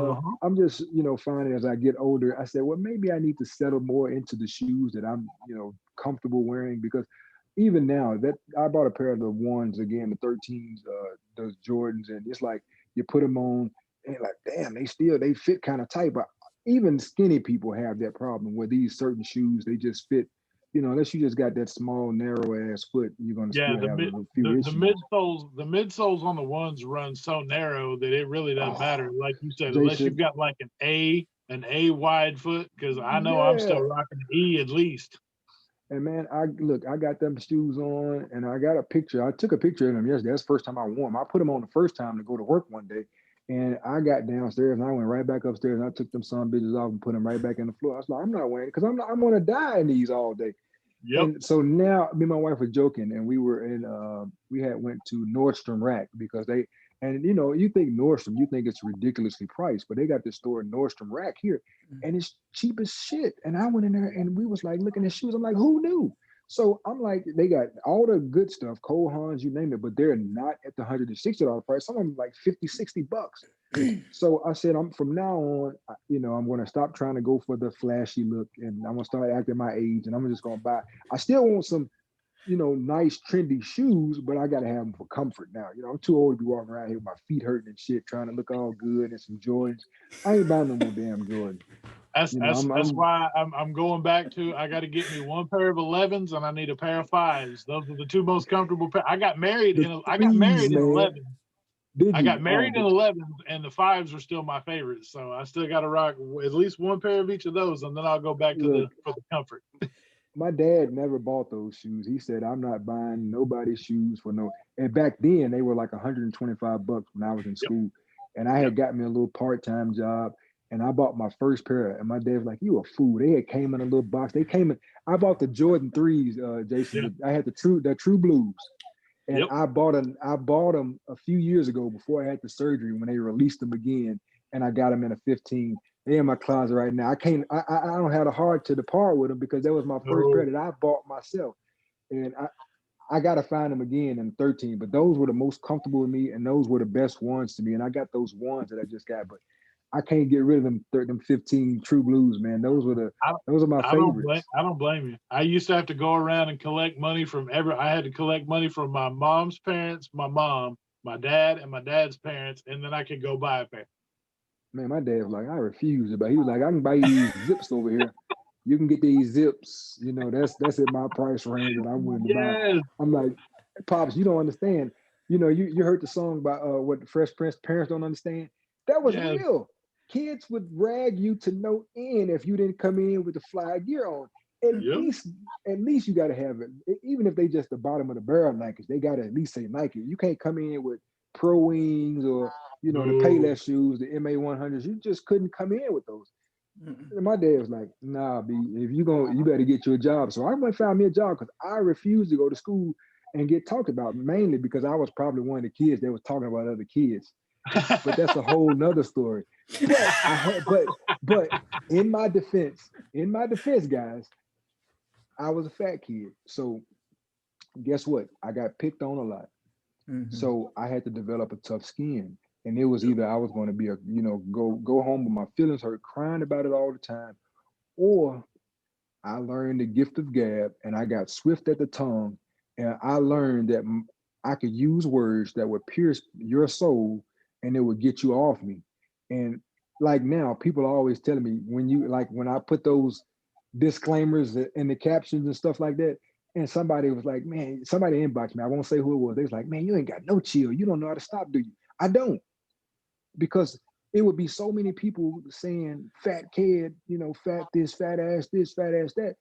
I'm just, you know, finding as I get older, I said, well, maybe I need to settle more into the shoes that I'm, you know, comfortable wearing, because even now that I bought a pair of the ones again, the 13s, those Jordans, and it's like you put them on and like, damn, they fit kind of tight. But even skinny people have that problem where these certain shoes, they just fit, you know, unless you just got that small, narrow ass foot, you're gonna Yeah, still have a few issues. the midsoles on the ones run so narrow that it really doesn't matter. Like you said, unless you've Jason, got like an A wide foot, because I know I'm yeah. still rocking an E at least. And man, I got them shoes on, and I got a picture. I took a picture of them yesterday. That's the first time I wore them. I put them on the first time to go to work one day, and I got downstairs and I went right back upstairs and I took them some bitches off and put them right back in the floor. I was like, I'm not wearing it because I'm gonna die in these all day. Yep. And so now me and my wife were joking, and we were in we had went to Nordstrom Rack because they, and you know, you think Nordstrom, you think it's ridiculously priced, but they got this store Nordstrom Rack here, and it's cheap as shit. And I went in there and we was like looking at shoes. I'm like, who knew? So I'm like, they got all the good stuff, Cole Haans, you name it, but they're not at the $160 price. Some of them like 50, 60 bucks. So I said, I'm from now on, you know, I'm going to stop trying to go for the flashy look, and I'm going to start acting my age, and I'm just going to buy. I still want some, you know, nice trendy shoes, but I got to have them for comfort now. You know, I'm too old to be walking around here with my feet hurting and shit, trying to look all good and some Jordans. I ain't buying no more damn Jordans. That's You know, that's why I'm going back to, I got to get me one pair of 11s and I need a pair of 5s. Those are the two most comfortable pair. I got married the in 11. Did I you? got married in 11s, and the 5s are still my favorites. So I still got to rock at least one pair of each of those, and then I'll go back to for the comfort. My dad never bought those shoes. He said, I'm not buying nobody's shoes for no. And back then they were like 125 bucks when I was in school. And I had got me a little part-time job. and I bought my first pair, and my dad was like, "You a fool." They had came in a little box. They came in. I bought the Jordan 3s, Yeah. Jason. I had the True Blues, and Yep. I bought them a few years ago before I had the surgery when they released them again, and I got them in a 15. They in my closet right now. I don't have the heart to depart with them because that was my first pair No. that I bought myself, and I gotta find them again in 13. But those were the most comfortable with me, and those were the best ones to me. And I got those ones that I just got, but I can't get rid of them 15 True Blues, man. I, Those are my favorites. I don't blame you. I used to have to go around and collect money from I had to collect money from my mom's parents, my mom, my dad, and my dad's parents, and then I could go buy a pair. Man, my dad was like, I refuse it, but he was like, I can buy you these zips over here. You can get these zips. You know, that's in my price range that I'm willing to buy. Yes. I'm like, Pops, you don't understand. You know, you heard the song about what the Fresh Prince parents don't understand. That was Yes. real. Kids would rag you to no end if you didn't come in with the fly gear on. At Yep. least you got to have it. Even if they just the bottom of the barrel Nikes, they got to at least say Nike. You can't come in with Pro Wings or the No. Payless shoes, the MA100s. You just couldn't come in with those. And my dad was like, "Nah, B, if you better get you a job." So I went and found me a job because I refused to go to school and get talked about, mainly because I was probably one of the kids that was talking about other kids. But that's a whole nother story. But in my defense, guys, I was a fat kid. So guess what? I got picked on a lot. So I had to develop a tough skin. And it was either I was going to be go home with my feelings hurt, crying about it all the time, or I learned the gift of gab and I got swift at the tongue. And I learned that I could use words that would pierce your soul and it would get you off me. And like now, people are always telling me when I put those disclaimers in the captions and stuff like that, and somebody was like, man, somebody inboxed me. I won't say who it was. They was like, man, you ain't got no chill. You don't know how to stop, do you? I don't, because it would be so many people saying fat kid, fat this, fat ass this, fat ass that.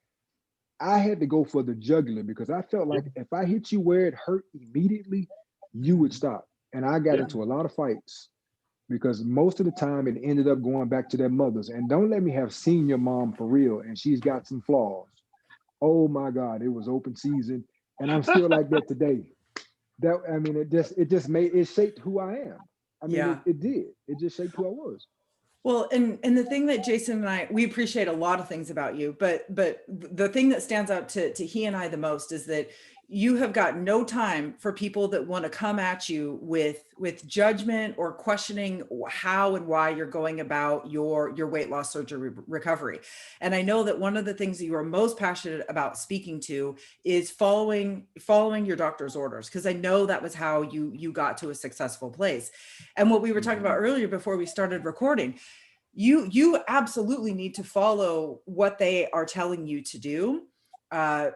I had to go for the jugular because I felt like if I hit you where it hurt immediately, you would stop. And I got into a lot of fights because most of the time it ended up going back to their mothers. And don't let me have seen your mom for real and she's got some flaws. Oh my God, it was open season. And I'm still like that today. It shaped who I am. It did. It just shaped who I was. Well, and the thing that Jason and I, we appreciate a lot of things about you, but the thing that stands out to he and I the most is that you have got no time for people that want to come at you with judgment or questioning how and why you're going about your weight loss surgery recovery. And I know that one of the things that you are most passionate about speaking to is following your doctor's orders, because I know that was how you got to a successful place. And what we were talking about earlier before we started recording, you absolutely need to follow what they are telling you to do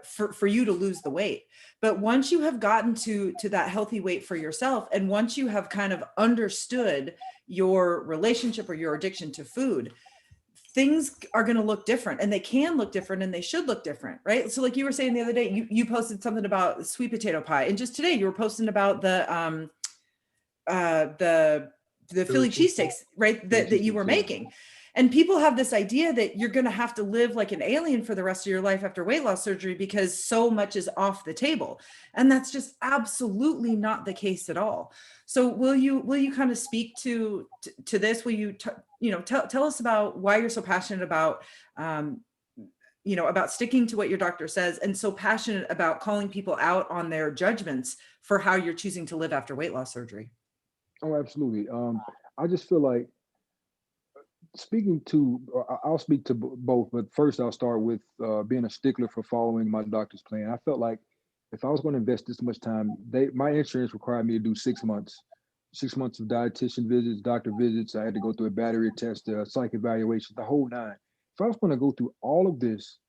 for you to lose the weight. But once you have gotten to that healthy weight for yourself, and once you have kind of understood your relationship or your addiction to food, things are going to look different, and they can look different, and they should look different, right? So like you were saying the other day, you posted something about sweet potato pie, and just today you were posting about the Philly cheesesteaks, right? That you were making. And people have this idea that you're going to have to live like an alien for the rest of your life after weight loss surgery because so much is off the table. And that's just absolutely not the case at all. So will you kind of speak to this? Will you, tell us about why you're so passionate about, about sticking to what your doctor says, and so passionate about calling people out on their judgments for how you're choosing to live after weight loss surgery? Oh, absolutely. I just feel like I'll speak to both, but first I'll start with being a stickler for following my doctor's plan. I felt like if I was going to invest this much time, my insurance required me to do 6 months, 6 months of dietitian visits, doctor visits. I had to go through a battery test, psych evaluation, the whole nine. If I was going to go through all of this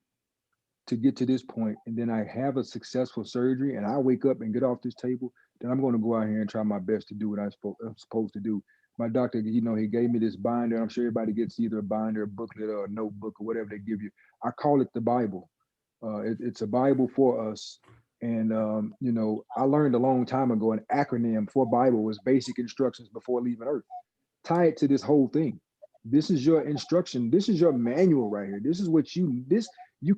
to get to this point, and then I have a successful surgery, and I wake up and get off this table, then I'm going to go out here and try my best to do what I'm supposed to do. My doctor, he gave me this binder. I'm sure everybody gets either a binder, a booklet, or a notebook, or whatever they give you. I call it the Bible. It's a Bible for us. And, I learned a long time ago an acronym for Bible was basic instructions before leaving Earth. Tie it to this whole thing. This is your instruction. This is your manual right here. This is what you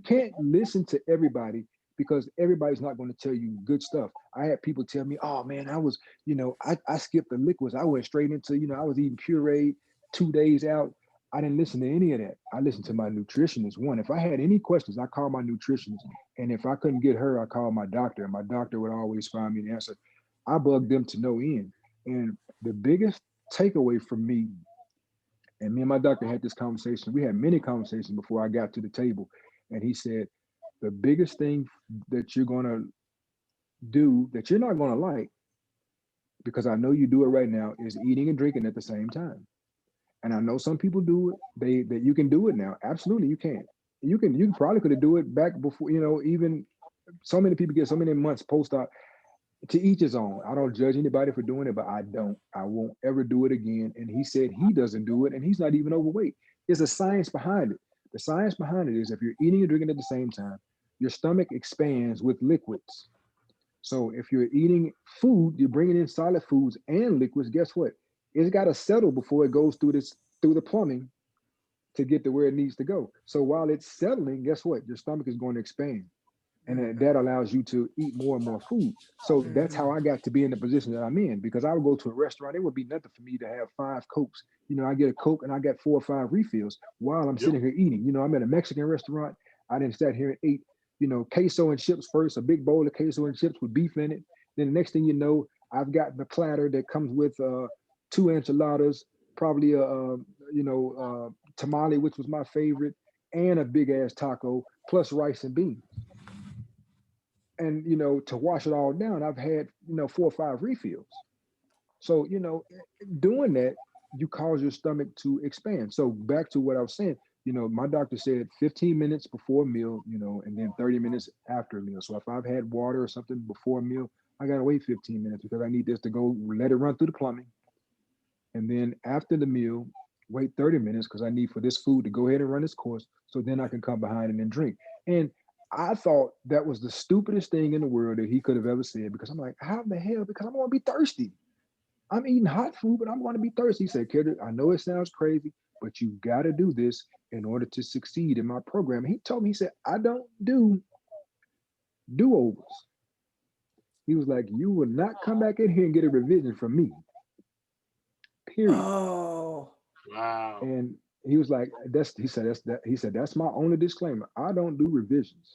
can't listen to everybody because everybody's not going to tell you good stuff. I had people tell me, oh man, I skipped the liquids. I went straight into, I was eating puree 2 days out. I didn't listen to any of that. I listened to my nutritionist. One, if I had any questions, I called my nutritionist. And if I couldn't get her, I called my doctor. And my doctor would always find me the answer. I bugged them to no end. And the biggest takeaway from me, and me and my doctor had this conversation. We had many conversations before I got to the table. And he said, the biggest thing that you're going to do that you're not going to like, because I know you do it right now, is eating and drinking at the same time. And I know some people do it. That you can do it now. Absolutely, you can. You probably could have do it back before, even so many people get so many months post-op. To each his own. I don't judge anybody for doing it, but I won't ever do it again. And he said he doesn't do it, and he's not even overweight. There's a science behind it. The science behind it is if you're eating and drinking at the same time, your stomach expands with liquids. So if you're eating food, you're bringing in solid foods and liquids. Guess what? It's got to settle before it goes through the plumbing to get to where it needs to go. So while it's settling, guess what? Your stomach is going to expand. And that allows you to eat more and more food. So that's how I got to be in the position that I'm in, because I would go to a restaurant. It would be nothing for me to have 5 Cokes. I get a Coke and I got 4 or 5 refills while I'm sitting here eating. I'm at a Mexican restaurant. I didn't sat here and ate, queso and chips first, a big bowl of queso and chips with beef in it. Then the next thing you know, I've got the platter that comes with 2 enchiladas, probably tamale, which was my favorite, and a big ass taco, plus rice and beans. And to wash it all down, I've had 4 or 5 refills. So doing that, you cause your stomach to expand. So back to what I was saying, my doctor said 15 minutes before a meal, and then 30 minutes after a meal. So if I've had water or something before a meal, I gotta wait 15 minutes because I need this to go, let it run through the plumbing. And then after the meal, wait 30 minutes because I need for this food to go ahead and run its course. So then I can come behind and then drink. And I thought that was the stupidest thing in the world that he could have ever said, because I'm like, how the hell? Because I'm going to be thirsty. I'm eating hot food, but I'm going to be thirsty. He said, Kedric, I know it sounds crazy, but you got to do this in order to succeed in my program. And he told me, he said, I don't do do-overs. He was like, you will not come back in here and get a revision from me. Period. Oh, Wow. And he was like, he said, that's my only disclaimer. I don't do revisions.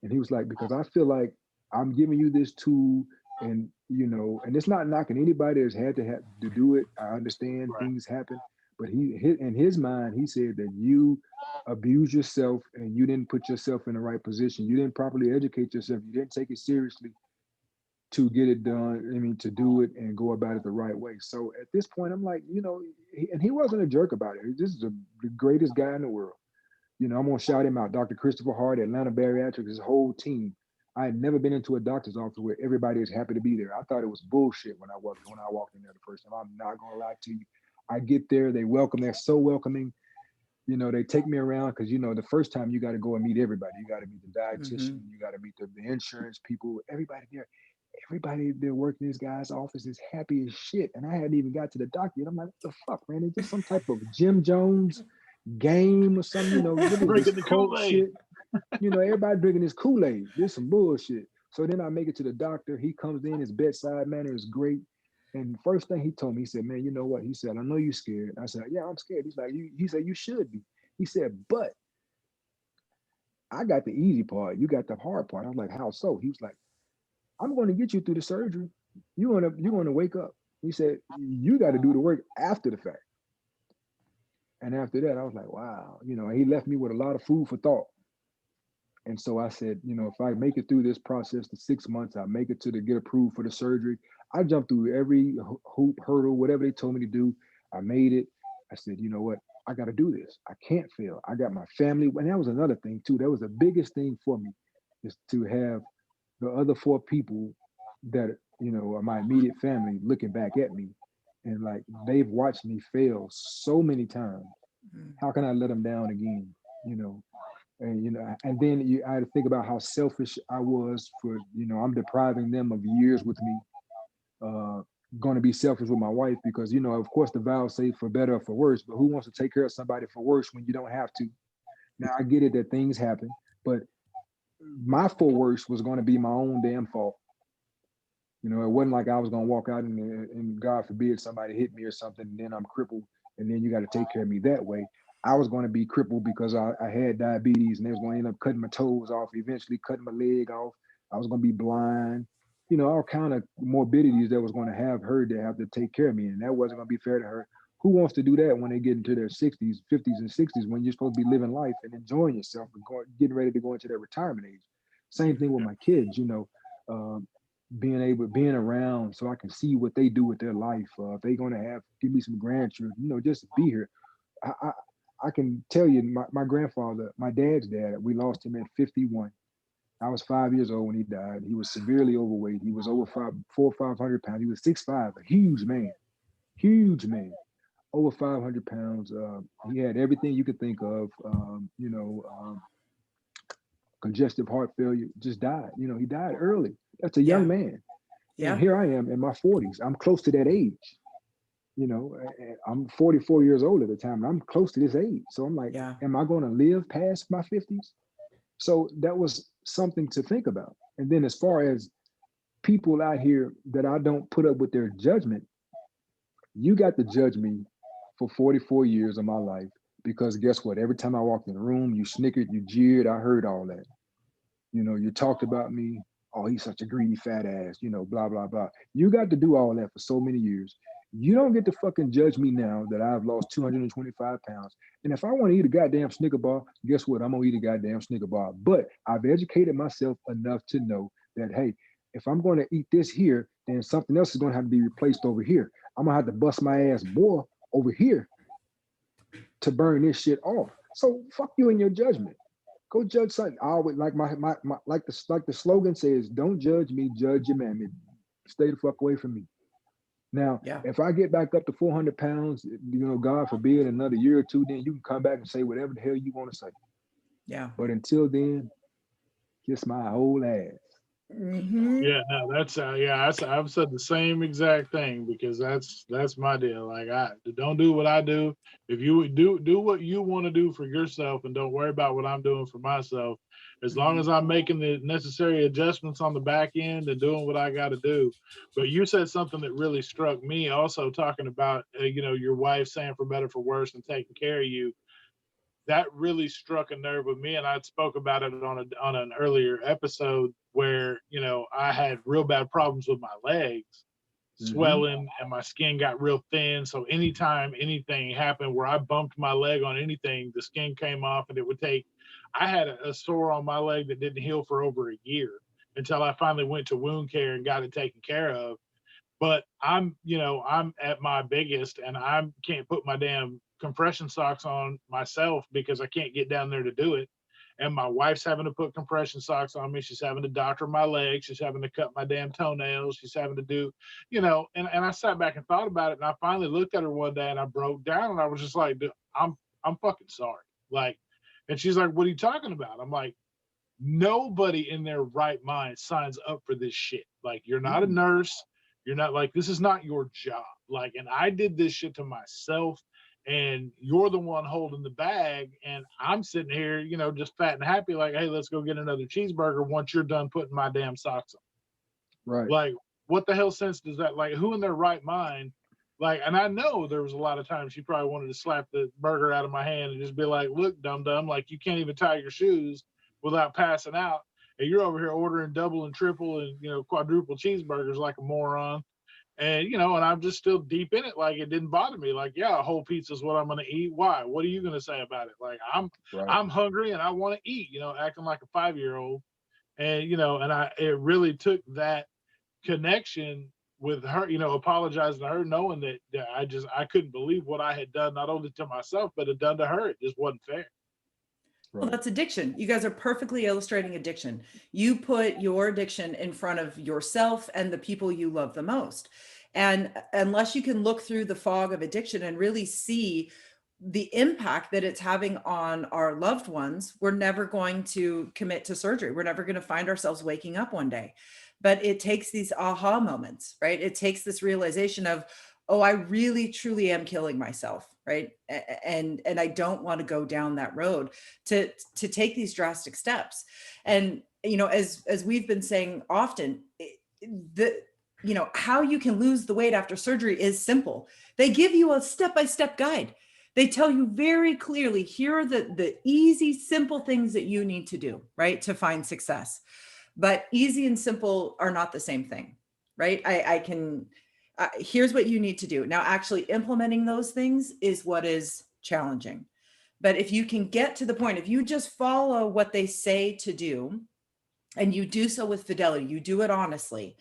And he was like, because I feel like I'm giving you this tool, and and it's not knocking anybody that's had to do it. I understand things happen, but in his mind, he said that you abuse yourself and you didn't put yourself in the right position. You didn't properly educate yourself. You didn't take it seriously to get it done. I mean, to do it and go about it the right way. So at this point, I'm like, and he wasn't a jerk about it. This is the greatest guy in the world. I'm gonna shout him out, Dr. Christopher Hart, Atlanta Bariatrics, his whole team. I had never been into a doctor's office where everybody is happy to be there. I thought it was bullshit when I walked in there the first time. I'm not gonna lie to you. I get there, they're so welcoming. They take me around because the first time you got to go and meet everybody. You got to meet the dietitian, you got to meet the insurance people, everybody there. Everybody that worked in this guy's office is happy as shit. And I hadn't even got to the doctor yet. I'm like, what the fuck, man? It's just some type of Jim Jones game or something, what is Drinking this the cult Kool-Aid. shit? Everybody drinking this Kool-Aid. This some bullshit. So then I make it to the doctor. He comes in, his bedside manner is great. And first thing he told me, he said, man, you know what? He said, I know you're scared. I said, yeah, I'm scared. He's like, he said, you should be. He said, but I got the easy part. You got the hard part. I was like, how so? He was like, I'm going to get you through the surgery. You're going to wake up. He said, you got to do the work after the fact. And after that, I was like, wow, he left me with a lot of food for thought. And so I said, if I make it through this process, the 6 months, I make it to get approved for the surgery. I jumped through every hoop, hurdle, whatever they told me to do. I made it. I said, you know what? I got to do this. I can't fail. I got my family. And that was another thing too. That was the biggest thing for me, is to have the other 4 people that, are my immediate family looking back at me. And like, they've watched me fail so many times. How can I let them down again? And then I had to think about how selfish I was for, I'm depriving them of years with me. going to be selfish with my wife because, you know, of course the vows say for better or for worse, but who wants to take care of somebody for worse when you don't have to? Now I get it that things happen, but my for worse was going to be my own damn fault. You know, it wasn't like I was going to walk out and God forbid somebody hit me or something, and then I'm crippled, and then you got to take care of me that way. I was going to be crippled because I had diabetes, and they was going to end up cutting my toes off, eventually cutting my leg off. I was going to be blind, you know, all kind of morbidities that was going to have her to have to take care of me, and that wasn't going to be fair to her. Who wants to do that when they get into their 60s, 50s, and 60s when you're supposed to be living life and enjoying yourself and getting ready to go into their retirement age? Same thing with my kids, you know. Being around so I can see what they do with their life. If they're gonna give me some grandchildren, you know, just to be here. I I, I can tell you, my grandfather, my dad's dad, we lost him at 51. I was 5 years old when he died. He was severely overweight. He was over 500 pounds. He was 6'5", huge man, over 500 pounds. He had everything you could think of. Congestive heart failure, just died. You know, he died early. That's a Yeah. young man. And Yeah. here I am in my 40s. I'm close to that age. You know, I'm 44 years old at the time. And I'm close to this age. So I'm like, Yeah. am I going to live past my 50s? So that was something to think about. And then as far as people out here that I don't put up with their judgment, you got to judge me for 44 years of my life because guess what? Every time I walked in the room, you snickered, you jeered, I heard all that. You know, you talked about me. Oh, he's such a greedy fat ass, you know, blah, blah, blah. You got to do all that for so many years. You don't get to fucking judge me now that I've lost 225 pounds. And if I want to eat a goddamn Snicker bar, guess what? I'm going to eat a goddamn Snicker bar. But I've educated myself enough to know that, hey, if I'm going to eat this here, then something else is going to have to be replaced over here. I'm going to have to bust my ass more over here to burn this shit off. So fuck you and your judgment. Go judge something. I always like my like the slogan says, don't judge me, judge your mammy. Stay the fuck away from me. Now, Yeah. if I get back up to 400 pounds, you know, God forbid, another year or two, then you can come back and say whatever the hell you want to say. Yeah. But until then, kiss my whole ass. Mm-hmm. Yeah, no, that's I've said the same exact thing because that's my deal. Like I don't do what I do. If you do what you want to do for yourself and don't worry about what I'm doing for myself, as long as I'm making the necessary adjustments on the back end and doing what I got to do. But you said something that really struck me also talking about you know, your wife saying for better for worse and taking care of you. That really struck a nerve with me, and I spoke about it on an earlier episode where, you know, I had real bad problems with my legs, Mm-hmm. swelling, and my skin got real thin. So anytime anything happened where I bumped my leg on anything, the skin came off, and it would take. I had a sore on my leg that didn't heal for over a year until I finally went to wound care and got it taken care of. But I'm at my biggest and I can't put my damn compression socks on myself because I can't get down there to do it. And my wife's having to put compression socks on me. She's having to doctor my legs. She's having to cut my damn toenails. She's having to do, and I sat back and thought about it. And I finally looked at her one day and I broke down and I was just like, dude, I'm fucking sorry. Like, and she's like, what are you talking about? I'm like, nobody in their right mind signs up for this shit. Like, you're not a nurse. You're not like, this is not your job. Like, and I did this shit to myself and you're the one holding the bag. And I'm sitting here, you know, just fat and happy. Like, hey, let's go get another cheeseburger once you're done putting my damn socks on. Right. Like, what the hell sense does that, like, who in their right mind? Like, and I know there was a lot of times she probably wanted to slap the burger out of my hand and just be like, look, dum dum, like you can't even tie your shoes without passing out. And you're over here ordering double and triple and, you know, quadruple cheeseburgers like a moron. And, you know, and I'm just still deep in it. Like, it didn't bother me. Like, yeah, a whole pizza is what I'm going to eat. Why? What are you going to say about it? Like, Right. I'm hungry and I want to eat, you know, acting like a 5-year-old. And, you know, and it really took that connection with her, you know, apologizing to her, knowing that I couldn't believe what I had done, not only to myself, but had done to her. It just wasn't fair. Well, Right. that's addiction. You guys are perfectly illustrating addiction. You put your addiction in front of yourself and the people you love the most. And unless you can look through the fog of addiction and really see the impact that it's having on our loved ones, we're never going to commit to surgery. We're never going to find ourselves waking up one day. But it takes these aha moments, right? It takes this realization of, oh, I really truly am killing myself, right? And I don't want to go down that road to take these drastic steps. And as we've been saying often, the how you can lose the weight after surgery is simple. They give you a step-by-step guide. They tell you very clearly, here are the easy, simple things that you need to do, right, to find success. But easy and simple are not the same thing, right? Here's what you need to do. Now, actually implementing those things is what is challenging. But if you can get to the point, if you just follow what they say to do, and you do so with fidelity, you do it honestly,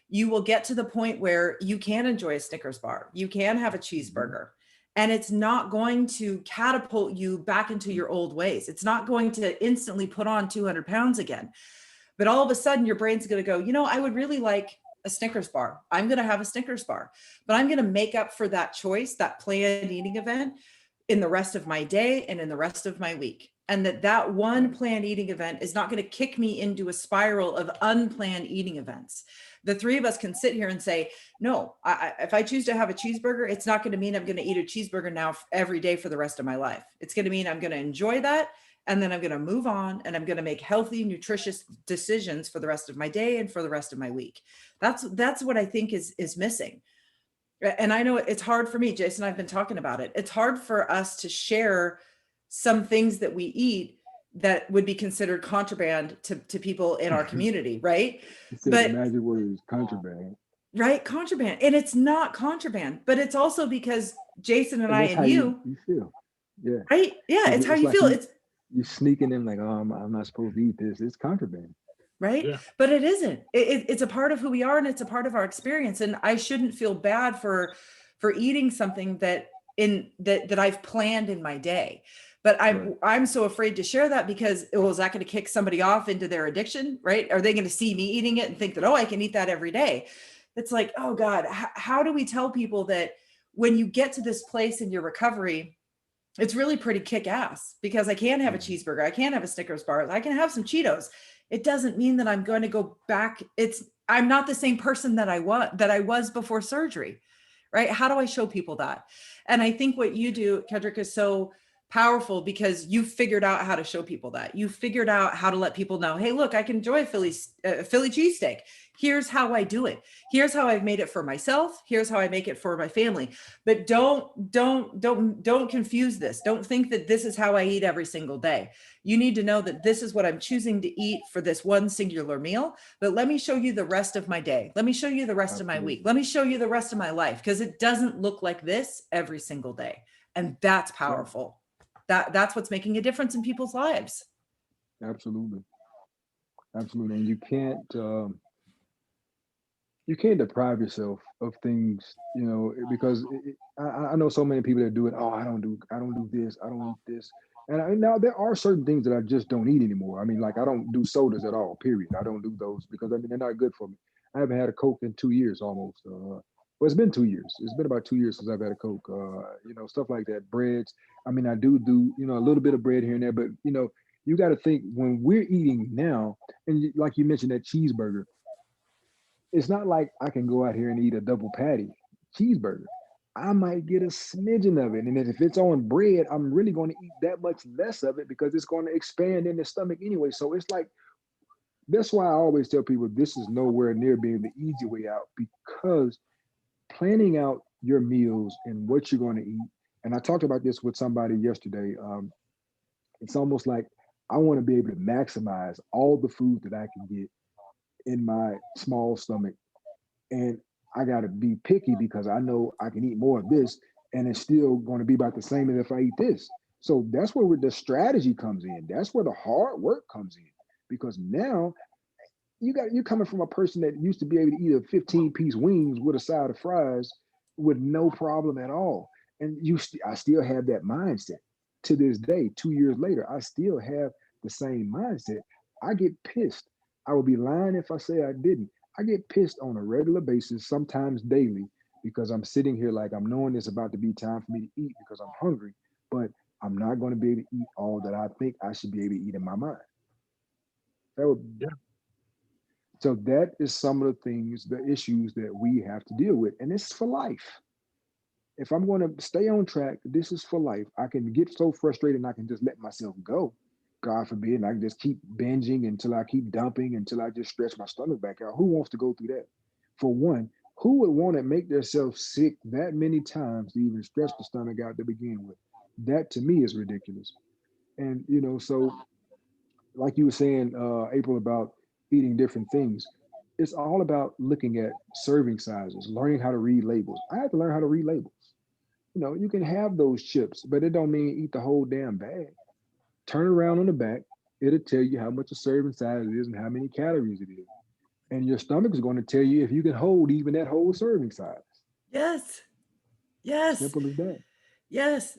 you will get to the point where you can enjoy a Snickers bar, you can have a cheeseburger, and it's not going to catapult you back into your old ways. It's not going to instantly put on 200 pounds again. But all of a sudden, your brain's going to go, I would really like a Snickers bar. I'm going to have a Snickers bar, but I'm going to make up for that choice, that planned eating event, in the rest of my day and in the rest of my week. And that one planned eating event is not going to kick me into a spiral of unplanned eating events. The three of us can sit here and say, no, if I choose to have a cheeseburger, it's not going to mean I'm going to eat a cheeseburger now every day for the rest of my life. It's going to mean I'm going to enjoy that. And then I'm going to move on, and I'm going to make healthy, nutritious decisions for the rest of my day and for the rest of my week. That's what I think is missing. And I know it's hard for me, Jason, I've been talking about it. It's hard for us to share some things that we eat that would be considered contraband to people in our community, right? But the magic word is contraband. Right, contraband. And it's not contraband, but it's also because Jason and I and you feel. Yeah. Right? Yeah, it's how you feel. You're sneaking in like, oh, I'm not supposed to eat this. It's contraband. Right? Yeah. But it isn't. It's a part of who we are, and it's a part of our experience. And I shouldn't feel bad for eating something that I've planned in my day. But I'm so afraid to share that because, is that going to kick somebody off into their addiction? Right? Are they going to see me eating it and think that, I can eat that every day? It's like, oh God, how do we tell people that when you get to this place in your recovery, it's really pretty kick-ass, because I can have a cheeseburger, I can have a Snickers bar, I can have some Cheetos. It doesn't mean that I'm going to go back. I'm not the same person that I was before surgery, right? How do I show people that? And I think what you do, Kedric, is so powerful because you figured out how to show people that. You figured out how to let people know, hey, look, I can enjoy a Philly cheesesteak. Here's how I do it. Here's how I've made it for myself. Here's how I make it for my family. But don't confuse this. Don't think that this is how I eat every single day. You need to know that this is what I'm choosing to eat for this one singular meal. But let me show you the rest of my day. Let me show you the rest of my week. Let me show you the rest of my life, because it doesn't look like this every single day. And that's powerful. That's what's making a difference in people's lives. Absolutely. And you can't deprive yourself of things, because I know so many people that do it. Oh, I don't do this. I don't eat this. And now there are certain things that I just don't eat anymore. I mean, like I don't do sodas at all, period. I don't do those because they're not good for me. I haven't had a Coke in 2 years almost. Well, it's been 2 years. It's been about 2 years since I've had a Coke, stuff like that. Breads. I mean, I do, a little bit of bread here and there, but you got to think when we're eating now, and like you mentioned that cheeseburger, it's not like I can go out here and eat a double patty cheeseburger. I might get a smidgen of it. And if it's on bread, I'm really going to eat that much less of it because it's going to expand in the stomach anyway. So it's like, that's why I always tell people this is nowhere near being the easy way out, because planning out your meals and what you're going to eat. And I talked about this with somebody yesterday. It's almost like I want to be able to maximize all the food that I can get in my small stomach, and I got to be picky because I know I can eat more of this and it's still going to be about the same as if I eat this. So that's where the strategy comes in. That's where the hard work comes in, because now you're coming from a person that used to be able to eat a 15-piece wings with a side of fries with no problem at all. And I still have that mindset to this day. 2 years later, I still have the same mindset. I get pissed. I would be lying if I say I didn't. I get pissed on a regular basis, sometimes daily, because I'm sitting here like I'm knowing it's about to be time for me to eat because I'm hungry. but I'm not going to be able to eat all that I think I should be able to eat in my mind. That would, Yeah. so that is some of the things, the issues that we have to deal with. And this is for life. If I'm going to stay on track, this is for life. I can get so frustrated and I can just let myself go. God forbid, and I can just keep binging until I keep dumping until I just stretch my stomach back out. Who wants to go through that? For one, who would want to make themselves sick that many times to even stretch the stomach out to begin with? That to me is ridiculous. And so like you were saying, April, about eating different things, it's all about looking at serving sizes, learning how to read labels. I had to learn how to read labels. You can have those chips, but it don't mean eat the whole damn bag. Turn around on the back, it'll tell you how much a serving size is and how many calories it is. And your stomach is going to tell you if you can hold even that whole serving size. Yes. Yes. Simple as that. Yes.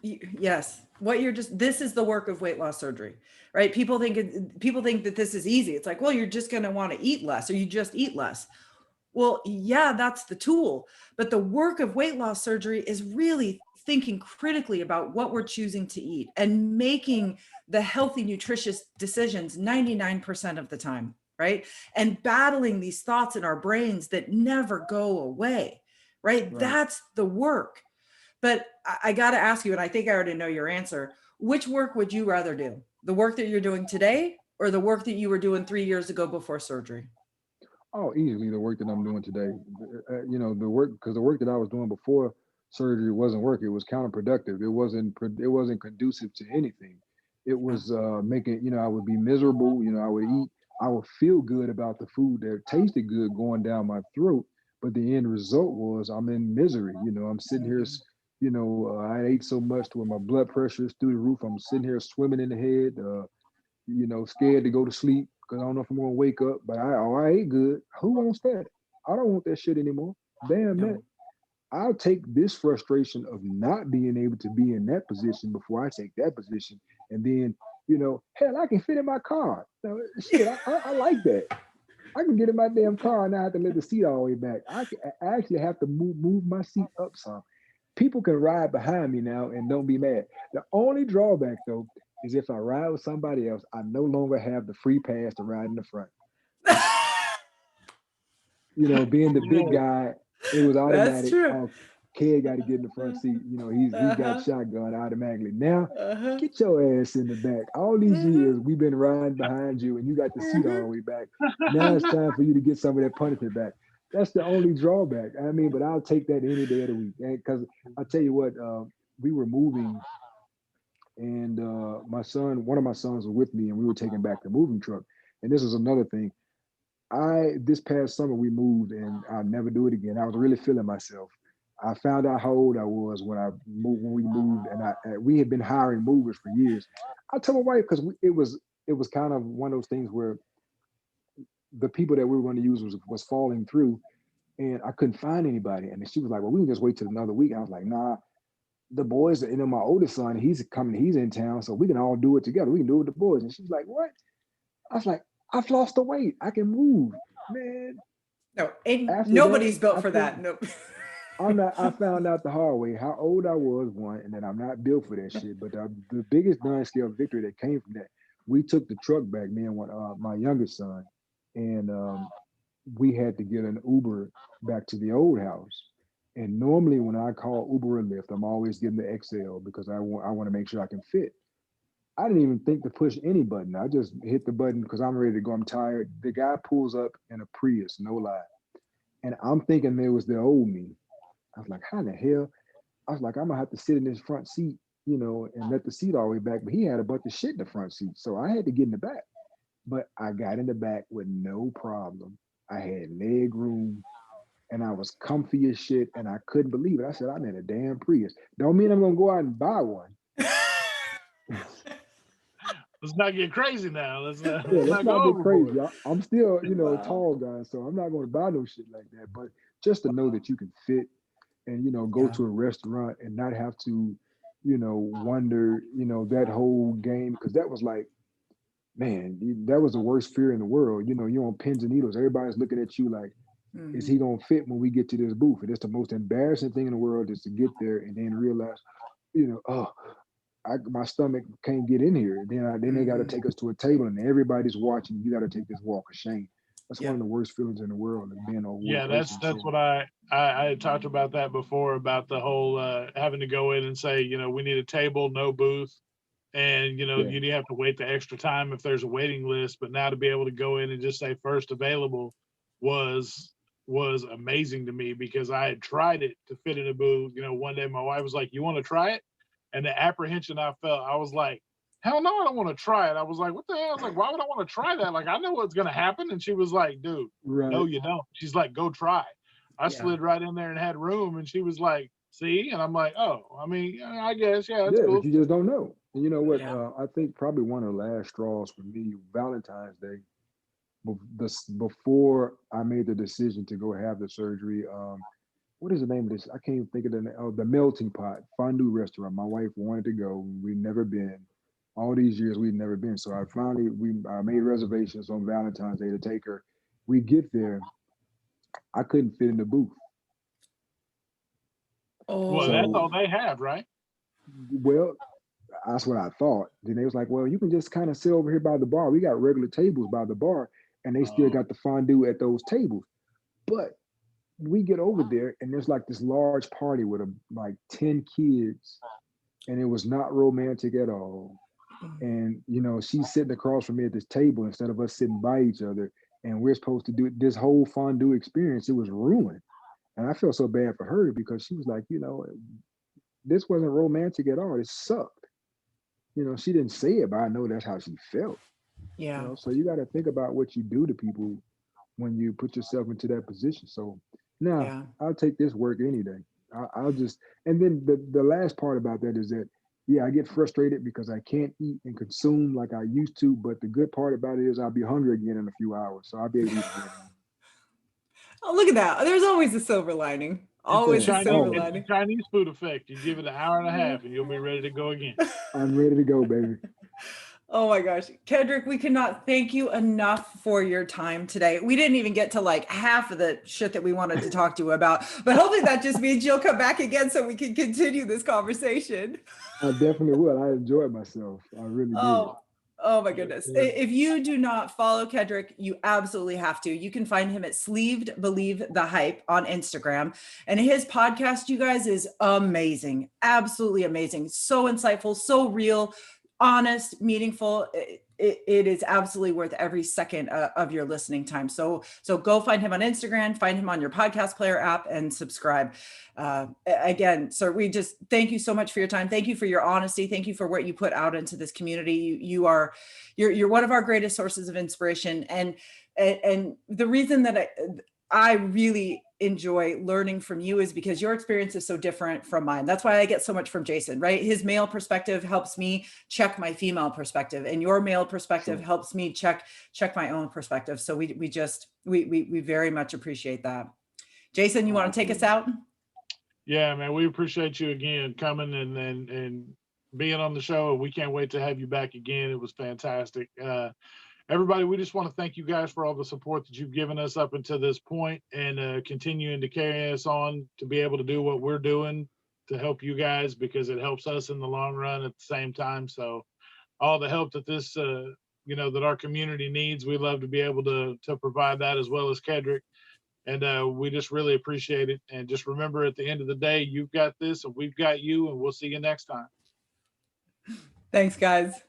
Yes. What you're just, this is the work of weight loss surgery, right? People think that this is easy. It's like, well, you're just going to want to eat less, or you just eat less. Well, yeah, that's the tool. But the work of weight loss surgery is really thinking critically about what we're choosing to eat and making the healthy, nutritious decisions 99% of the time, right? And battling these thoughts in our brains that never go away, right? Right. That's the work. But I got to ask you, and I think I already know your answer. Which work would you rather do? The work that you're doing today or the work that you were doing 3 years ago before surgery? Oh, easily the work that I'm doing today. The work, because the work that I was doing before surgery wasn't work. It was counterproductive. It wasn't conducive to anything. It Yeah. was making, I would be miserable. I would eat. I would feel good about the food that tasted good going down my throat, but the end result was I'm in misery. I'm sitting here. Mhm. I ate so much to where my blood pressure is through the roof. I'm sitting here swimming in the head. Scared to go to sleep because I don't know if I'm gonna wake up. But I ate good. Who wants that? I don't want that shit anymore. Damn No. that. I'll take this frustration of not being able to be in that position before I take that position. And then, hell, I can fit in my car. Now, shit, I like that. I can get in my damn car and I have to let the seat all the way back. I actually have to move my seat up some. People can ride behind me now and don't be mad. The only drawback though is if I ride with somebody else, I no longer have the free pass to ride in the front. Being the big Yeah. guy, it was That's automatic. true. Oh, kid got to get in the front seat. He's got Uh-huh. shotgun automatically. Now, Uh-huh. get your ass in the back. All these Mhm. years we've been riding behind you, and you got the seat all the Mhm. way back. Now it's time for you to get some of that punishment back. That's the only drawback. I mean, but I'll take that any day of the week. Because I tell you what, we were moving, and one of my sons was with me, and we were taking back the moving truck. And this is another thing. This past summer we moved, and I'll never do it again. I was really feeling myself. I found out how old I was when we moved, and we had been hiring movers for years. I told my wife because it was kind of one of those things where the people that we were going to use was falling through, and I couldn't find anybody. And she was like, "Well, we can just wait till another week." I was like, "Nah, the boys, my oldest son, he's coming, he's in town, so we can all do it together. We can do it with the boys." And she's like, "What?" I was like, "I've lost the weight. I can move, man." No, ain't After that, nobody's built I for think that. Nope. I found out the hard way how old I was, one, and then I'm not built for that shit. But the biggest non-scale victory that came from that, we took the truck back, me and my youngest son, and we had to get an Uber back to the old house. And normally when I call Uber or Lyft, I'm always getting the XL because I want to make sure I can fit. I didn't even think to push any button. I just hit the button because I'm ready to go. I'm tired. The guy pulls up in a Prius, no lie. And I'm thinking it was the old me. I was like, how the hell? I was like, I'm gonna have to sit in this front seat, and let the seat all the way back. But he had a bunch of shit in the front seat. So I had to get in the back. But I got in the back with no problem. I had leg room and I was comfy as shit. And I couldn't believe it. I said, I'm in a damn Prius. Don't mean I'm gonna go out and buy one. Let's not get crazy now. Let's not, Yeah, let's let's not go not get overboard. crazy. I'm still, a Wow. tall guy, so I'm not going to buy no shit like that. But just to know that you can fit and go Yeah. to a restaurant and not have to, wonder, that whole game because that was like, man, that was the worst fear in the world. You're on pins and needles. Everybody's looking at you like, is he Mhm. gonna fit when we get to this booth? And it's the most embarrassing thing in the world is to get there and then realize, you know, oh, my stomach can't get in here. Then they got to take us to a table and everybody's watching. You got to take this walk of shame. That's one of the worst feelings in the world, is being on Yeah, that's what I had talked about that before, about the whole having to go in and say, you know, we need a table, no booth, and you know, Yeah. you have to wait the extra time if there's a waiting list. But now to be able to go in and just say first available was amazing to me, because I had tried it to fit in a booth. You know, one day my wife was like, "You want to try it?" And the apprehension I felt, I was like, hell no, I don't want to try it. I was like, what the hell? I was like, why would I want to try that? Like, I know what's going to happen. And she was like, dude, Right. no, you don't. She's like, go try. I slid right in there and had room. And she was like, see? And I'm like, oh, I mean, I guess, yeah, that's cool. But you just don't know. And you know what? I think probably one of the last straws for me, Valentine's Day, before I made the decision to go have the surgery. What is the name of this? I can't even think of the name. Oh, the Melting Pot Fondue Restaurant. My wife wanted to go. We'd never been. All these years we'd never been. So I made reservations on Valentine's Day to take her. We get there. I couldn't fit in the booth. Well, that's all they have, right? Well, that's what I thought. Then they was like, well, you can just kind of sit over here by the bar. We got regular tables by the bar, and they still got the fondue at those tables. But we get over there and there's like this large party with like 10 kids, and it was not romantic at all. And you know, she's sitting across from me at this table instead of us sitting by each other, and we're supposed to do this whole fondue experience. It was ruined. And I felt so bad for her, because she was like, you know, this wasn't romantic at all. It sucked. You know, she didn't say it, but I know that's how she felt. Yeah. You know, so you got to think about what you do to people when you put yourself into that position. So now I'll take this work any day. I'll just, and then the last part about that is that, yeah, I get frustrated because I can't eat and consume like I used to. But the good part about it is I'll be hungry again in a few hours. So I'll be able to eat again. Oh, look at that. There's always a silver lining. Always a silver lining. It's the Chinese food effect. You give it an hour and a half and you'll be ready to go again. I'm ready to go, baby. Oh my gosh. Kedric, we cannot thank you enough for your time today. We didn't even get to like half of the shit that we wanted to talk to you about, but hopefully that just means you'll come back again so we can continue this conversation. I definitely will. I enjoyed myself. I really did. Oh my goodness. If you do not follow Kedric, you absolutely have to. You can find him at Sleeved Believe the Hype on Instagram. And his podcast, you guys, is amazing. Absolutely amazing. So insightful, so real, honest, meaningful. It is absolutely worth every second of your listening time. So go find him on Instagram, find him on your podcast player app, and subscribe. Again, sir, we just thank you so much for your time. Thank you for your honesty. Thank you for what you put out into this community. You're one of our greatest sources of inspiration. And the reason that I really enjoy learning from you is because your experience is so different from mine. That's why I get so much from Jason, right? His male perspective helps me check my female perspective, and your male perspective helps me check my own perspective. So we very much appreciate that. Jason, you want to take us out? Yeah, man, we appreciate you again coming and being on the show. We can't wait to have you back again. It was fantastic. Everybody, we just want to thank you guys for all the support that you've given us up until this point, and continuing to carry us on to be able to do what we're doing to help you guys, because it helps us in the long run at the same time. So all the help that this, that our community needs, we love to be able to provide that, as well as Kedric. And we just really appreciate it. And just remember, at the end of the day, you've got this and we've got you, and we'll see you next time. Thanks, guys.